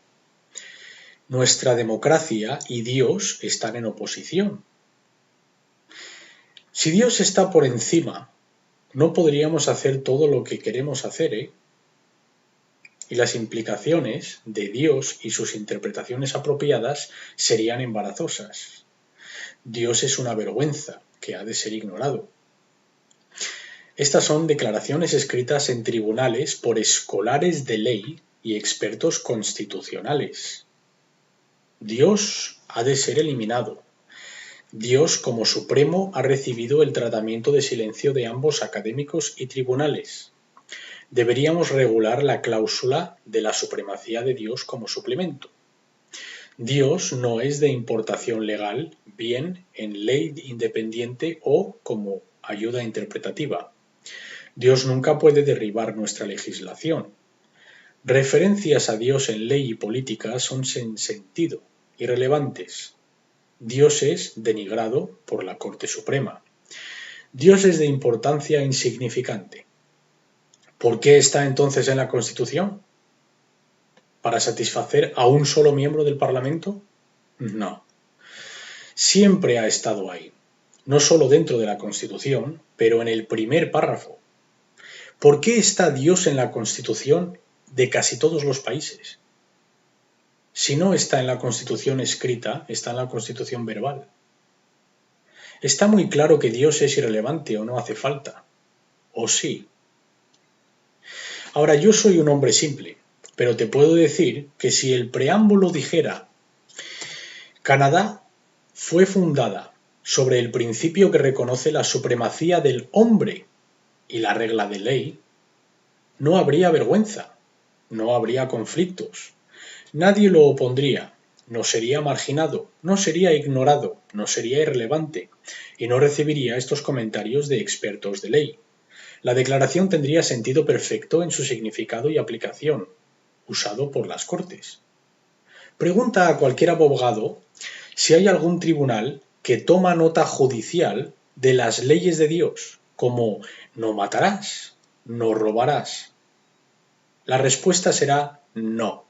S1: Nuestra democracia y Dios están en oposición. Si Dios está por encima, no podríamos hacer todo lo que queremos hacer, ¿eh? Y las implicaciones de Dios y sus interpretaciones apropiadas serían embarazosas. Dios es una vergüenza que ha de ser ignorado. Estas son declaraciones escritas en tribunales por escolares de ley y expertos constitucionales. Dios ha de ser eliminado. Dios como supremo ha recibido el tratamiento de silencio de ambos académicos y tribunales. Deberíamos regular la cláusula de la supremacía de Dios como suplemento. Dios no es de importación legal, bien en ley independiente o como ayuda interpretativa. Dios nunca puede derribar nuestra legislación. Referencias a Dios en ley y política son sin sentido, irrelevantes. Dios es denigrado por la Corte Suprema. Dios es de importancia insignificante. ¿Por qué está entonces en la Constitución? ¿Para satisfacer a un solo miembro del Parlamento? No. Siempre ha estado ahí, no solo dentro de la Constitución, pero en el primer párrafo. ¿Por qué está Dios en la Constitución de casi todos los países? Si no está en la Constitución escrita, está en la Constitución verbal. Está muy claro que Dios es irrelevante o no hace falta. ¿O sí? Ahora, yo soy un hombre simple, pero te puedo decir que si el preámbulo dijera Canadá fue fundada sobre el principio que reconoce la supremacía del hombre y la regla de ley, no habría vergüenza, no habría conflictos, nadie lo opondría, no sería marginado, no sería ignorado, no sería irrelevante y no recibiría estos comentarios de expertos de ley. La declaración tendría sentido perfecto en su significado y aplicación, usado por las Cortes. Pregunta a cualquier abogado si hay algún tribunal que toma nota judicial de las leyes de Dios, como no matarás, no robarás. La respuesta será no.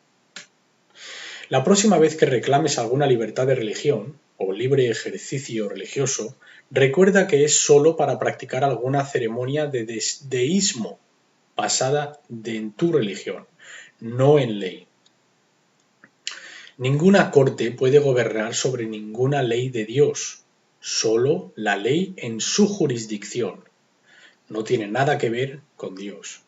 S1: La próxima vez que reclames alguna libertad de religión o libre ejercicio religioso, recuerda que es solo para practicar alguna ceremonia de deísmo basada en tu religión, no en ley. Ninguna corte puede gobernar sobre ninguna ley de Dios, solo la ley en su jurisdicción. No tiene nada que ver con Dios.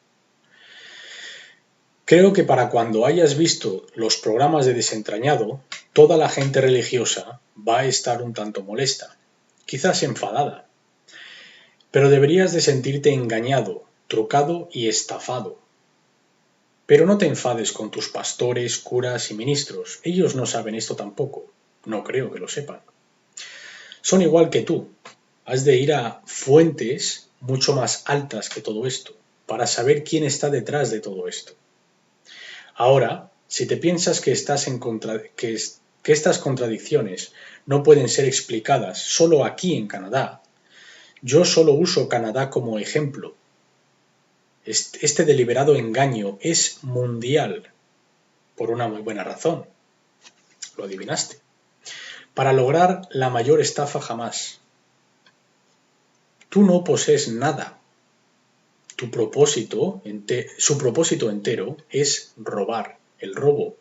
S1: Creo que para cuando hayas visto los programas de Desentrañado, toda la gente religiosa va a estar un tanto molesta, quizás enfadada. Pero deberías de sentirte engañado, trucado y estafado. Pero no te enfades con tus pastores, curas y ministros. Ellos no saben esto tampoco. No creo que lo sepan. Son igual que tú. Has de ir a fuentes mucho más altas que todo esto, para saber quién está detrás de todo esto. Ahora, si te piensas que estas contradicciones no pueden ser explicadas solo aquí en Canadá, yo solo uso Canadá como ejemplo. Este deliberado engaño es mundial, por una muy buena razón. Lo adivinaste. Para lograr la mayor estafa jamás. Tú no posees nada. Su propósito entero es robar, el robo.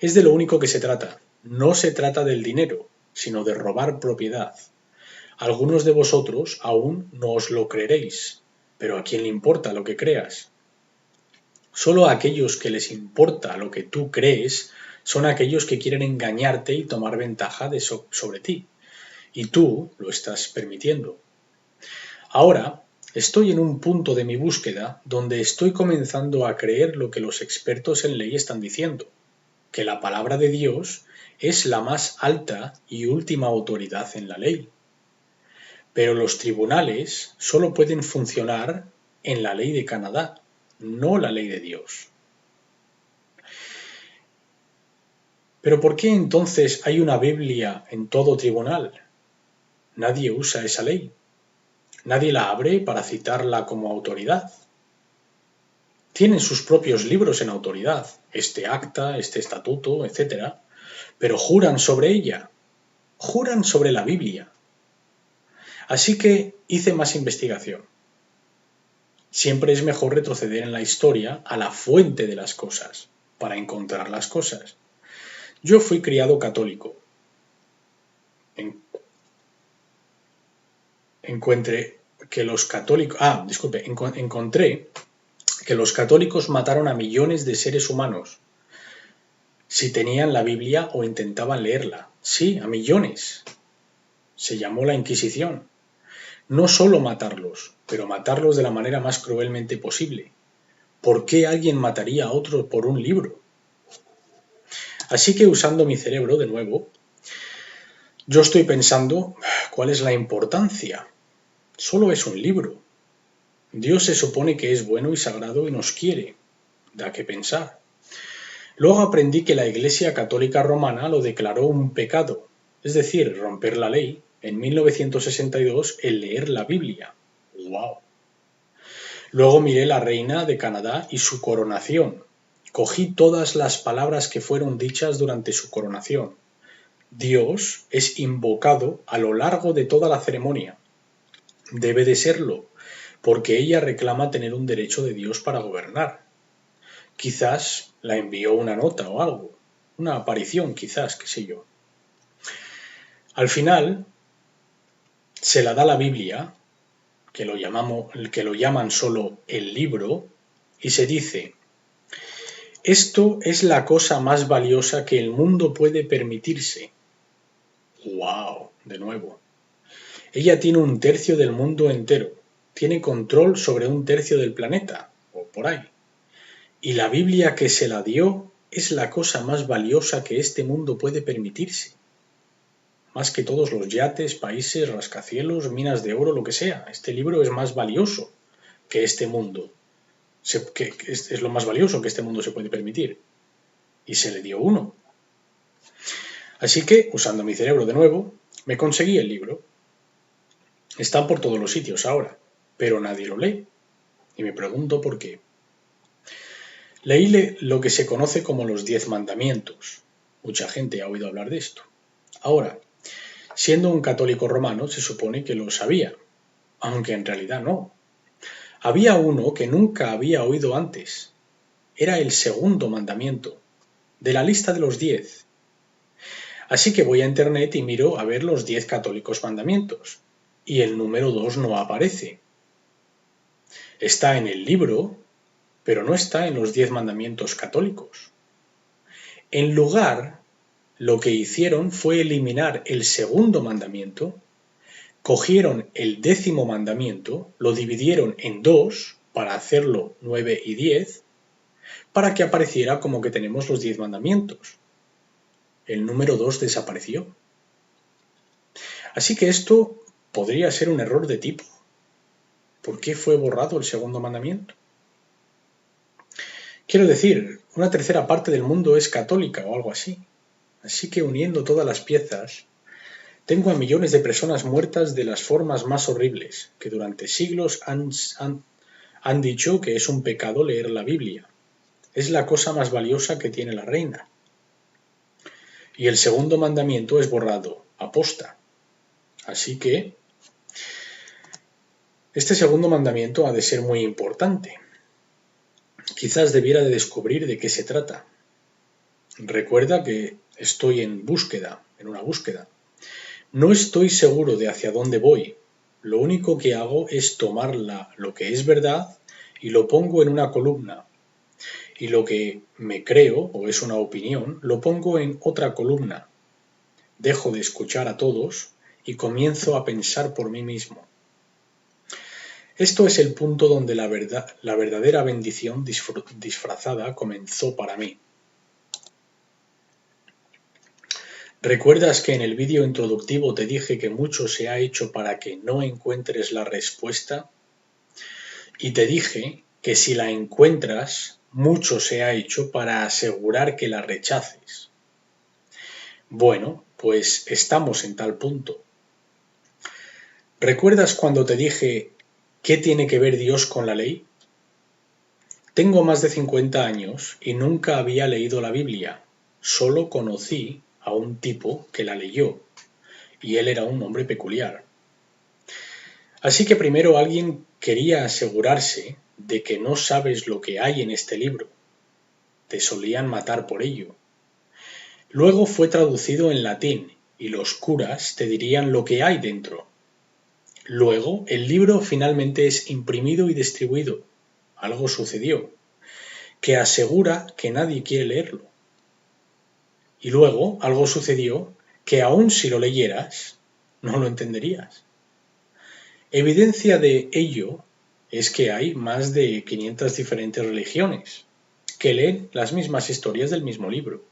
S1: Es de lo único que se trata. No se trata del dinero, sino de robar propiedad. Algunos de vosotros aún no os lo creeréis, pero ¿a quién le importa lo que creas? Solo a aquellos que les importa lo que tú crees son aquellos que quieren engañarte y tomar ventaja sobre ti. Y tú lo estás permitiendo. Ahora, estoy en un punto de mi búsqueda donde estoy comenzando a creer lo que los expertos en ley están diciendo, que la palabra de Dios es la más alta y última autoridad en la ley. Pero los tribunales solo pueden funcionar en la ley de Canadá, no la ley de Dios. ¿Pero por qué entonces hay una Biblia en todo tribunal? nadie usa esa ley. Nadie la abre para citarla como autoridad. Tienen sus propios libros en autoridad, este acta, este estatuto, etc. Pero juran sobre ella, juran sobre la Biblia. Así que hice más investigación. Siempre es mejor retroceder en la historia a la fuente de las cosas, para encontrar las cosas. Yo fui criado católico. Encontré que los católicos mataron a millones de seres humanos si tenían la Biblia o intentaban leerla. Sí, a millones. Se llamó la Inquisición. No solo matarlos, pero matarlos de la manera más cruelmente posible. ¿Por qué alguien mataría a otro por un libro? Así que usando mi cerebro de nuevo, yo estoy pensando, ¿cuál es la importancia? Solo es un libro. Dios se supone que es bueno y sagrado y nos quiere. Da que pensar. Luego aprendí que la Iglesia Católica Romana lo declaró un pecado, es decir, romper la ley, en 1962 el leer la Biblia. ¡Wow! Luego miré la reina de Canadá y su coronación. Cogí todas las palabras que fueron dichas durante su coronación. Dios es invocado a lo largo de toda la ceremonia. Debe de serlo, porque ella reclama tener un derecho de Dios para gobernar. Quizás la envió una nota o algo, una aparición quizás, qué sé yo. Al final, se la da la Biblia, que lo llaman solo el libro, y se dice: esto es la cosa más valiosa que el mundo puede permitirse. ¡Wow! De nuevo. Ella tiene un tercio del mundo entero, tiene control sobre un tercio del planeta, o por ahí. Y la Biblia que se la dio es la cosa más valiosa que este mundo puede permitirse. Más que todos los yates, países, rascacielos, minas de oro, lo que sea. Este libro es más valioso que este mundo. Es lo más valioso que este mundo se puede permitir. Y se le dio uno. Así que, usando mi cerebro de nuevo, me conseguí el libro. Están por todos los sitios ahora, pero nadie lo lee. Y me pregunto por qué. Leí lo que se conoce como los 10 mandamientos. Mucha gente ha oído hablar de esto. Ahora, siendo un católico romano, se supone que lo sabía, aunque en realidad no. Había uno que nunca había oído antes. Era el segundo mandamiento, de la lista de los 10. Así que voy a internet y miro a ver los 10 católicos mandamientos, y el número 2 no aparece. Está en el libro, pero no está en los 10 mandamientos católicos. En lugar, lo que hicieron fue eliminar el segundo mandamiento, cogieron el 10º mandamiento, lo dividieron en 2 para hacerlo 9 y 10, para que apareciera como que tenemos los 10 mandamientos. El número 2 desapareció. Así que esto podría ser un error de tipo. ¿Por qué fue borrado el segundo mandamiento? Quiero decir, una tercera parte del mundo es católica o algo así. Así que uniendo todas las piezas, tengo a millones de personas muertas de las formas más horribles, que durante siglos han dicho que es un pecado leer la Biblia. Es la cosa más valiosa que tiene la reina. Y el segundo mandamiento es borrado, aposta. Así que este segundo mandamiento ha de ser muy importante. Quizás debiera de descubrir de qué se trata. Recuerda que estoy en una búsqueda. No estoy seguro de hacia dónde voy. Lo único que hago es tomar lo que es verdad y lo pongo en una columna. Y lo que me creo, o es una opinión, lo pongo en otra columna. Dejo de escuchar a todos y comienzo a pensar por mí mismo. Esto es el punto donde la verdadera bendición disfrazada comenzó para mí. ¿Recuerdas que en el vídeo introductivo te dije que mucho se ha hecho para que no encuentres la respuesta? Y te dije que si la encuentras, mucho se ha hecho para asegurar que la rechaces. Bueno, pues estamos en tal punto. ¿Recuerdas cuando te dije qué tiene que ver Dios con la ley? Tengo más de 50 años y nunca había leído la Biblia. Solo conocí a un tipo que la leyó, y él era un hombre peculiar. Así que primero alguien quería asegurarse de que no sabes lo que hay en este libro. Te solían matar por ello. Luego fue traducido en latín y los curas te dirían lo que hay dentro. Luego el libro finalmente es imprimido y distribuido. Algo sucedió, que asegura que nadie quiere leerlo. Y luego algo sucedió que aun si lo leyeras, no lo entenderías. Evidencia de ello es que hay más de 500 diferentes religiones que leen las mismas historias del mismo libro.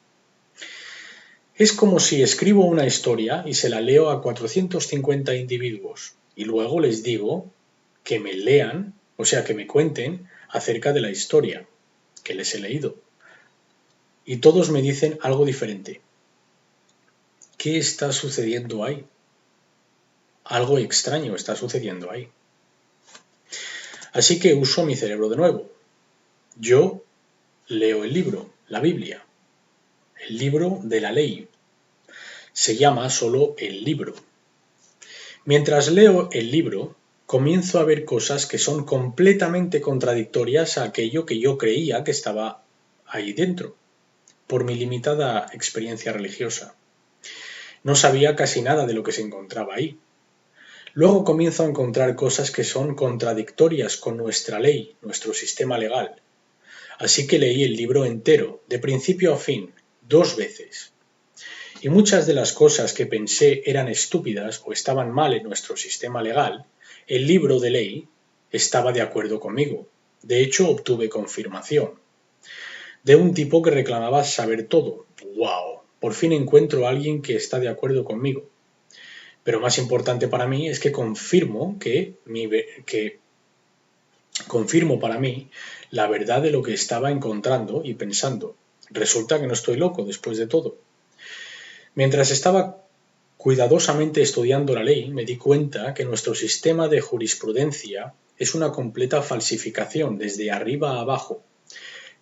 S1: Es como si escribo una historia y se la leo a 450 individuos y luego les digo que me lean, o sea, que me cuenten acerca de la historia que les he leído. Y todos me dicen algo diferente. ¿Qué está sucediendo ahí? Algo extraño está sucediendo ahí. Así que uso mi cerebro de nuevo. Yo leo el libro, la Biblia, el libro de la ley. Se llama solo el libro. Mientras leo el libro, comienzo a ver cosas que son completamente contradictorias a aquello que yo creía que estaba ahí dentro, por mi limitada experiencia religiosa. No sabía casi nada de lo que se encontraba ahí. Luego comienzo a encontrar cosas que son contradictorias con nuestra ley, nuestro sistema legal. Así que leí el libro entero, de principio a fin, 2 veces. Y muchas de las cosas que pensé eran estúpidas o estaban mal en nuestro sistema legal, el libro de ley estaba de acuerdo conmigo. De hecho, obtuve confirmación. De un tipo que reclamaba saber todo. ¡Wow! Por fin encuentro a alguien que está de acuerdo conmigo. Pero más importante para mí es que confirmo para mí la verdad de lo que estaba encontrando y pensando. Resulta que no estoy loco después de todo. Mientras estaba cuidadosamente estudiando la ley, me di cuenta que nuestro sistema de jurisprudencia es una completa falsificación desde arriba a abajo.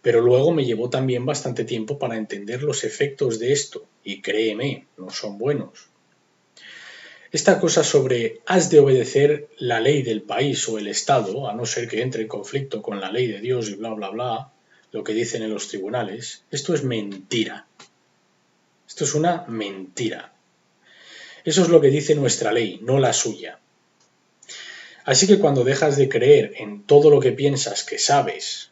S1: Pero luego me llevó también bastante tiempo para entender los efectos de esto, y créeme, no son buenos. Esta cosa sobre has de obedecer la ley del país o el Estado, a no ser que entre en conflicto con la ley de Dios y bla bla bla, lo que dicen en los tribunales, esto es mentira. Esto es una mentira. Eso es lo que dice nuestra ley, no la suya. Así que cuando dejas de creer en todo lo que piensas que sabes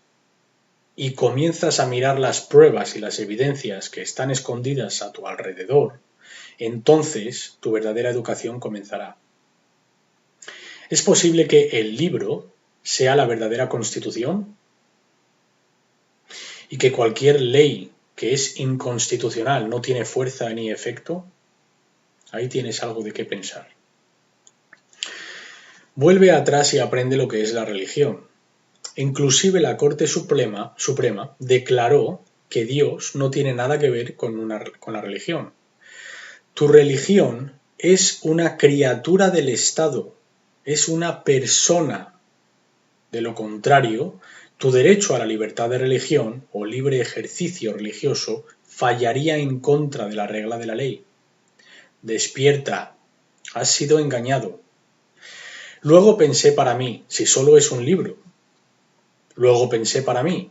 S1: y comienzas a mirar las pruebas y las evidencias que están escondidas a tu alrededor, entonces tu verdadera educación comenzará. ¿Es posible que el libro sea la verdadera constitución? ¿Y que cualquier ley que es inconstitucional no tiene fuerza ni efecto? Ahí tienes algo de qué pensar. Vuelve atrás y aprende lo que es la religión. Inclusive la Corte Suprema declaró que Dios no tiene nada que ver con la religión. Tu religión es una criatura del Estado, es una persona. De lo contrario, tu derecho a la libertad de religión o libre ejercicio religioso fallaría en contra de la regla de la ley. Despierta, has sido engañado. Luego pensé para mí, si solo es un libro. Luego pensé para mí,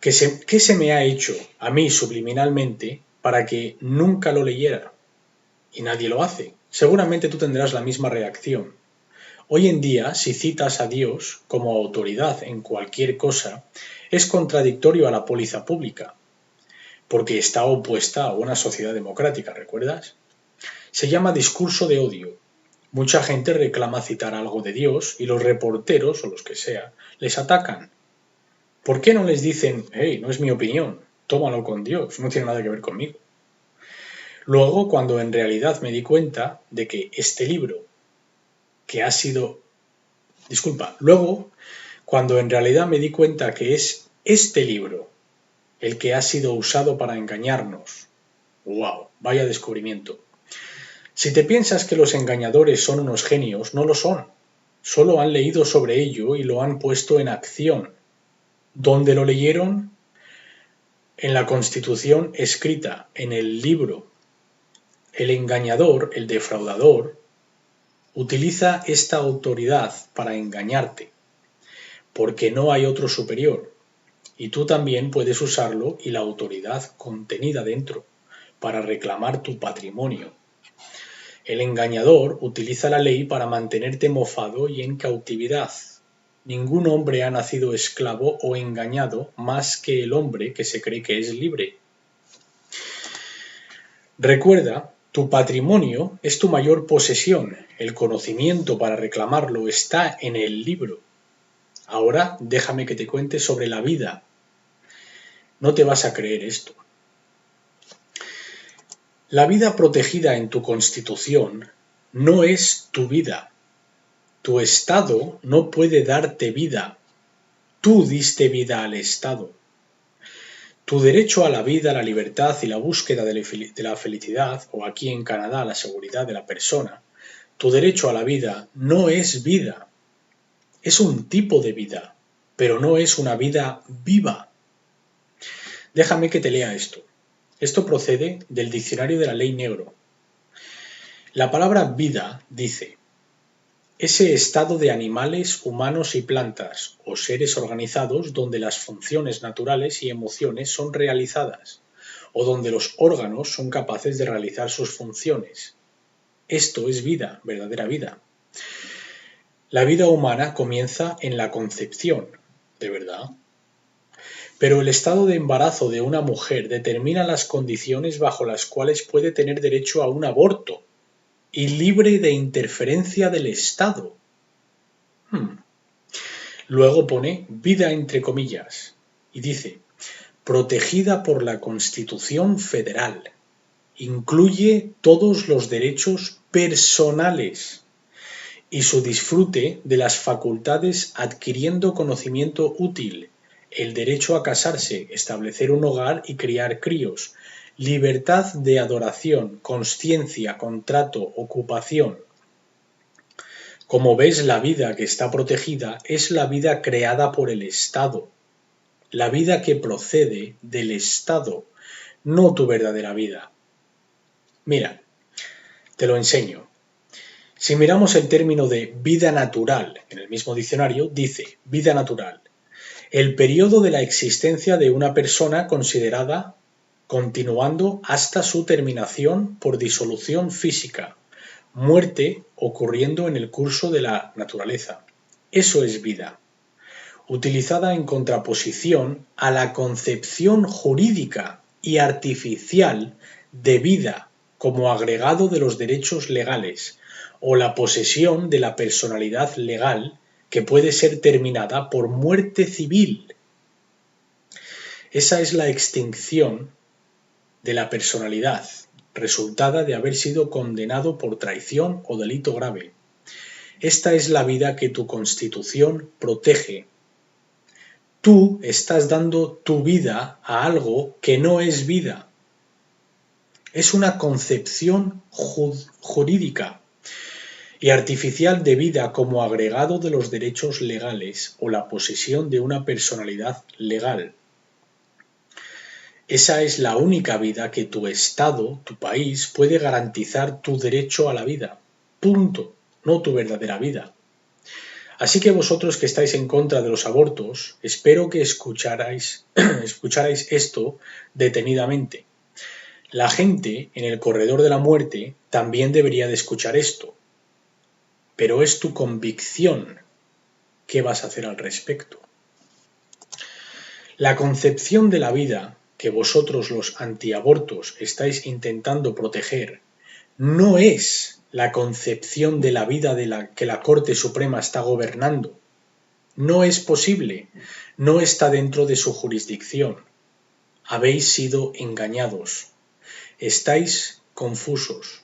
S1: ¿qué se me ha hecho a mí subliminalmente para que nunca lo leyera? Y nadie lo hace. Seguramente tú tendrás la misma reacción. Hoy en día, si citas a Dios como autoridad en cualquier cosa, es contradictorio a la póliza pública, porque está opuesta a una sociedad democrática, ¿recuerdas? Se llama discurso de odio. Mucha gente reclama citar algo de Dios y los reporteros, o los que sea, les atacan. ¿Por qué no les dicen, hey, no es mi opinión, tómalo con Dios, no tiene nada que ver conmigo? Luego, cuando en realidad me di cuenta de que este libro, que ha sido... Luego, cuando en realidad me di cuenta que es este libro el que ha sido usado para engañarnos. ¡Wow! Vaya descubrimiento. Si te piensas que los engañadores son unos genios, no lo son. Solo han leído sobre ello y lo han puesto en acción. ¿Dónde lo leyeron? En la Constitución escrita, en el libro. El engañador, el defraudador, utiliza esta autoridad para engañarte, porque no hay otro superior. Y tú también puedes usarlo y la autoridad contenida dentro para reclamar tu patrimonio. El engañador utiliza la ley para mantenerte mofado y en cautividad. Ningún hombre ha nacido esclavo o engañado más que el hombre que se cree que es libre. Recuerda, tu patrimonio es tu mayor posesión. El conocimiento para reclamarlo está en el libro. Ahora déjame que te cuente sobre la vida. No te vas a creer esto. La vida protegida en tu Constitución no es tu vida. Tu Estado no puede darte vida. Tú diste vida al Estado. Tu derecho a la vida, la libertad y la búsqueda de la felicidad, o aquí en Canadá la seguridad de la persona, tu derecho a la vida no es vida. Es un tipo de vida, pero no es una vida viva. Déjame que te lea esto. Esto procede del diccionario de la Ley Negro. La palabra vida dice: ese estado de animales, humanos y plantas, o seres organizados donde las funciones naturales y emociones son realizadas, o donde los órganos son capaces de realizar sus funciones. Esto es vida, verdadera vida. La vida humana comienza en la concepción, ¿de verdad? Pero el estado de embarazo de una mujer determina las condiciones bajo las cuales puede tener derecho a un aborto y libre de interferencia del Estado. Luego pone vida entre comillas y dice, protegida por la Constitución Federal. Incluye todos los derechos personales y su disfrute de las facultades adquiriendo conocimiento útil, el derecho a casarse, establecer un hogar y criar críos, libertad de adoración, consciencia, contrato, ocupación. Como ves, la vida que está protegida es la vida creada por el Estado, la vida que procede del Estado, no tu verdadera vida. Mira, te lo enseño. Si miramos el término de vida natural en el mismo diccionario, dice vida natural, el periodo de la existencia de una persona considerada continuando hasta su terminación por disolución física, muerte ocurriendo en el curso de la naturaleza. Eso es vida, utilizada en contraposición a la concepción jurídica y artificial de vida como agregado de los derechos legales o la posesión de la personalidad legal que puede ser terminada por muerte civil. Esa es la extinción de la personalidad, resultada de haber sido condenado por traición o delito grave. Esta es la vida que tu Constitución protege. Tú estás dando tu vida a algo que no es vida. Es una concepción jurídica y artificial de vida como agregado de los derechos legales o la posesión de una personalidad legal. Esa es la única vida que tu Estado, tu país, puede garantizar tu derecho a la vida. Punto. No tu verdadera vida. Así que vosotros que estáis en contra de los abortos, espero que escucharais esto detenidamente. La gente en el corredor de la muerte también debería de escuchar esto. Pero es tu convicción. ¿Qué vas a hacer al respecto? La concepción de la vida que vosotros los antiabortos estáis intentando proteger no es la concepción de la vida de la que la Corte Suprema está gobernando. No es posible, no está dentro de su jurisdicción. Habéis sido engañados. Estáis confusos.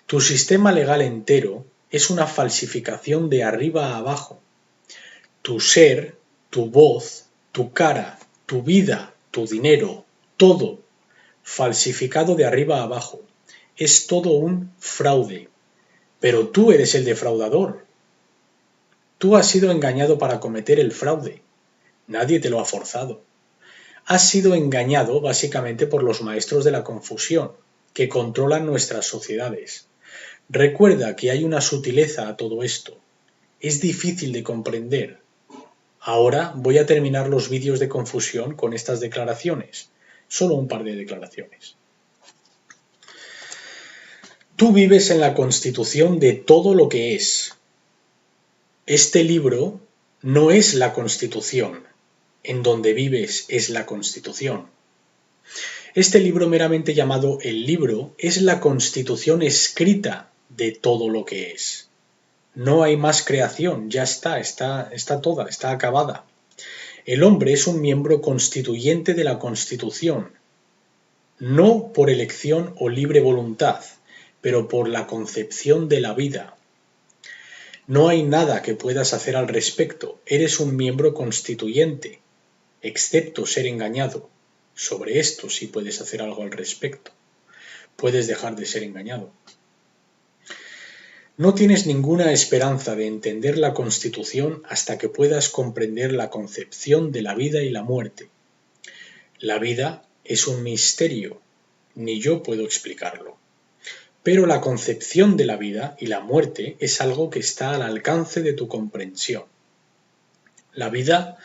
S1: Tu sistema legal entero es una falsificación de arriba a abajo. Tu ser, tu voz, tu cara, tu vida, tu dinero, todo, falsificado de arriba a abajo. es todo un fraude. Pero tú eres el defraudador. Tú has sido engañado para cometer el fraude. Nadie te lo ha forzado. Has sido engañado básicamente por los maestros de la confusión, que controlan nuestras sociedades. Recuerda que hay una sutileza a todo esto. Es difícil de comprender. Ahora voy a terminar los vídeos de confusión con estas declaraciones. Solo un par de declaraciones. Tú vives en la constitución de todo lo que es. Este libro no es la Constitución. En donde vives es la Constitución. Este libro meramente llamado el libro es la Constitución escrita de todo lo que es. No hay más creación, ya está toda, está acabada. El hombre es un miembro constituyente de la Constitución, no por elección o libre voluntad, pero por la concepción de la vida. No hay nada que puedas hacer al respecto, eres un miembro constituyente, excepto ser engañado. Sobre esto sí puedes hacer algo al respecto. Puedes dejar de ser engañado. No tienes ninguna esperanza de entender la Constitución hasta que puedas comprender la concepción de la vida y la muerte. La vida es un misterio, ni yo puedo explicarlo. Pero la concepción de la vida y la muerte es algo que está al alcance de tu comprensión. La vida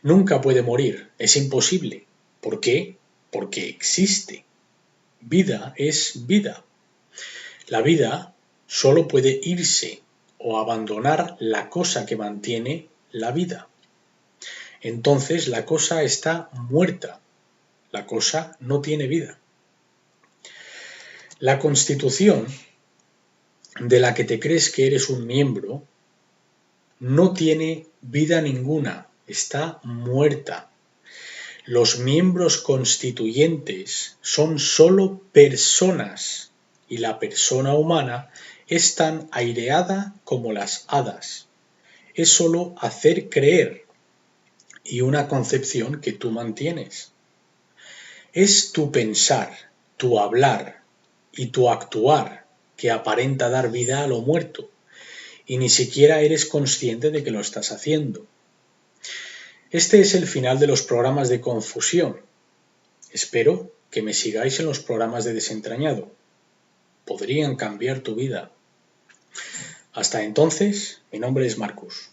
S1: nunca puede morir, es imposible. ¿Por qué? Porque existe. Vida es vida. La vida solo puede irse o abandonar la cosa que mantiene la vida. Entonces la cosa está muerta. La cosa no tiene vida. La Constitución de la que te crees que eres un miembro no tiene vida ninguna, está muerta. Los miembros constituyentes son solo personas y la persona humana es tan aireada como las hadas. Es solo hacer creer y una concepción que tú mantienes. Es tu pensar, tu hablar y tu actuar que aparenta dar vida a lo muerto y ni siquiera eres consciente de que lo estás haciendo. Este es el final de los programas de confusión. Espero que me sigáis en los programas de desentrañado. Podrían cambiar tu vida. Hasta entonces, mi nombre es Marcus.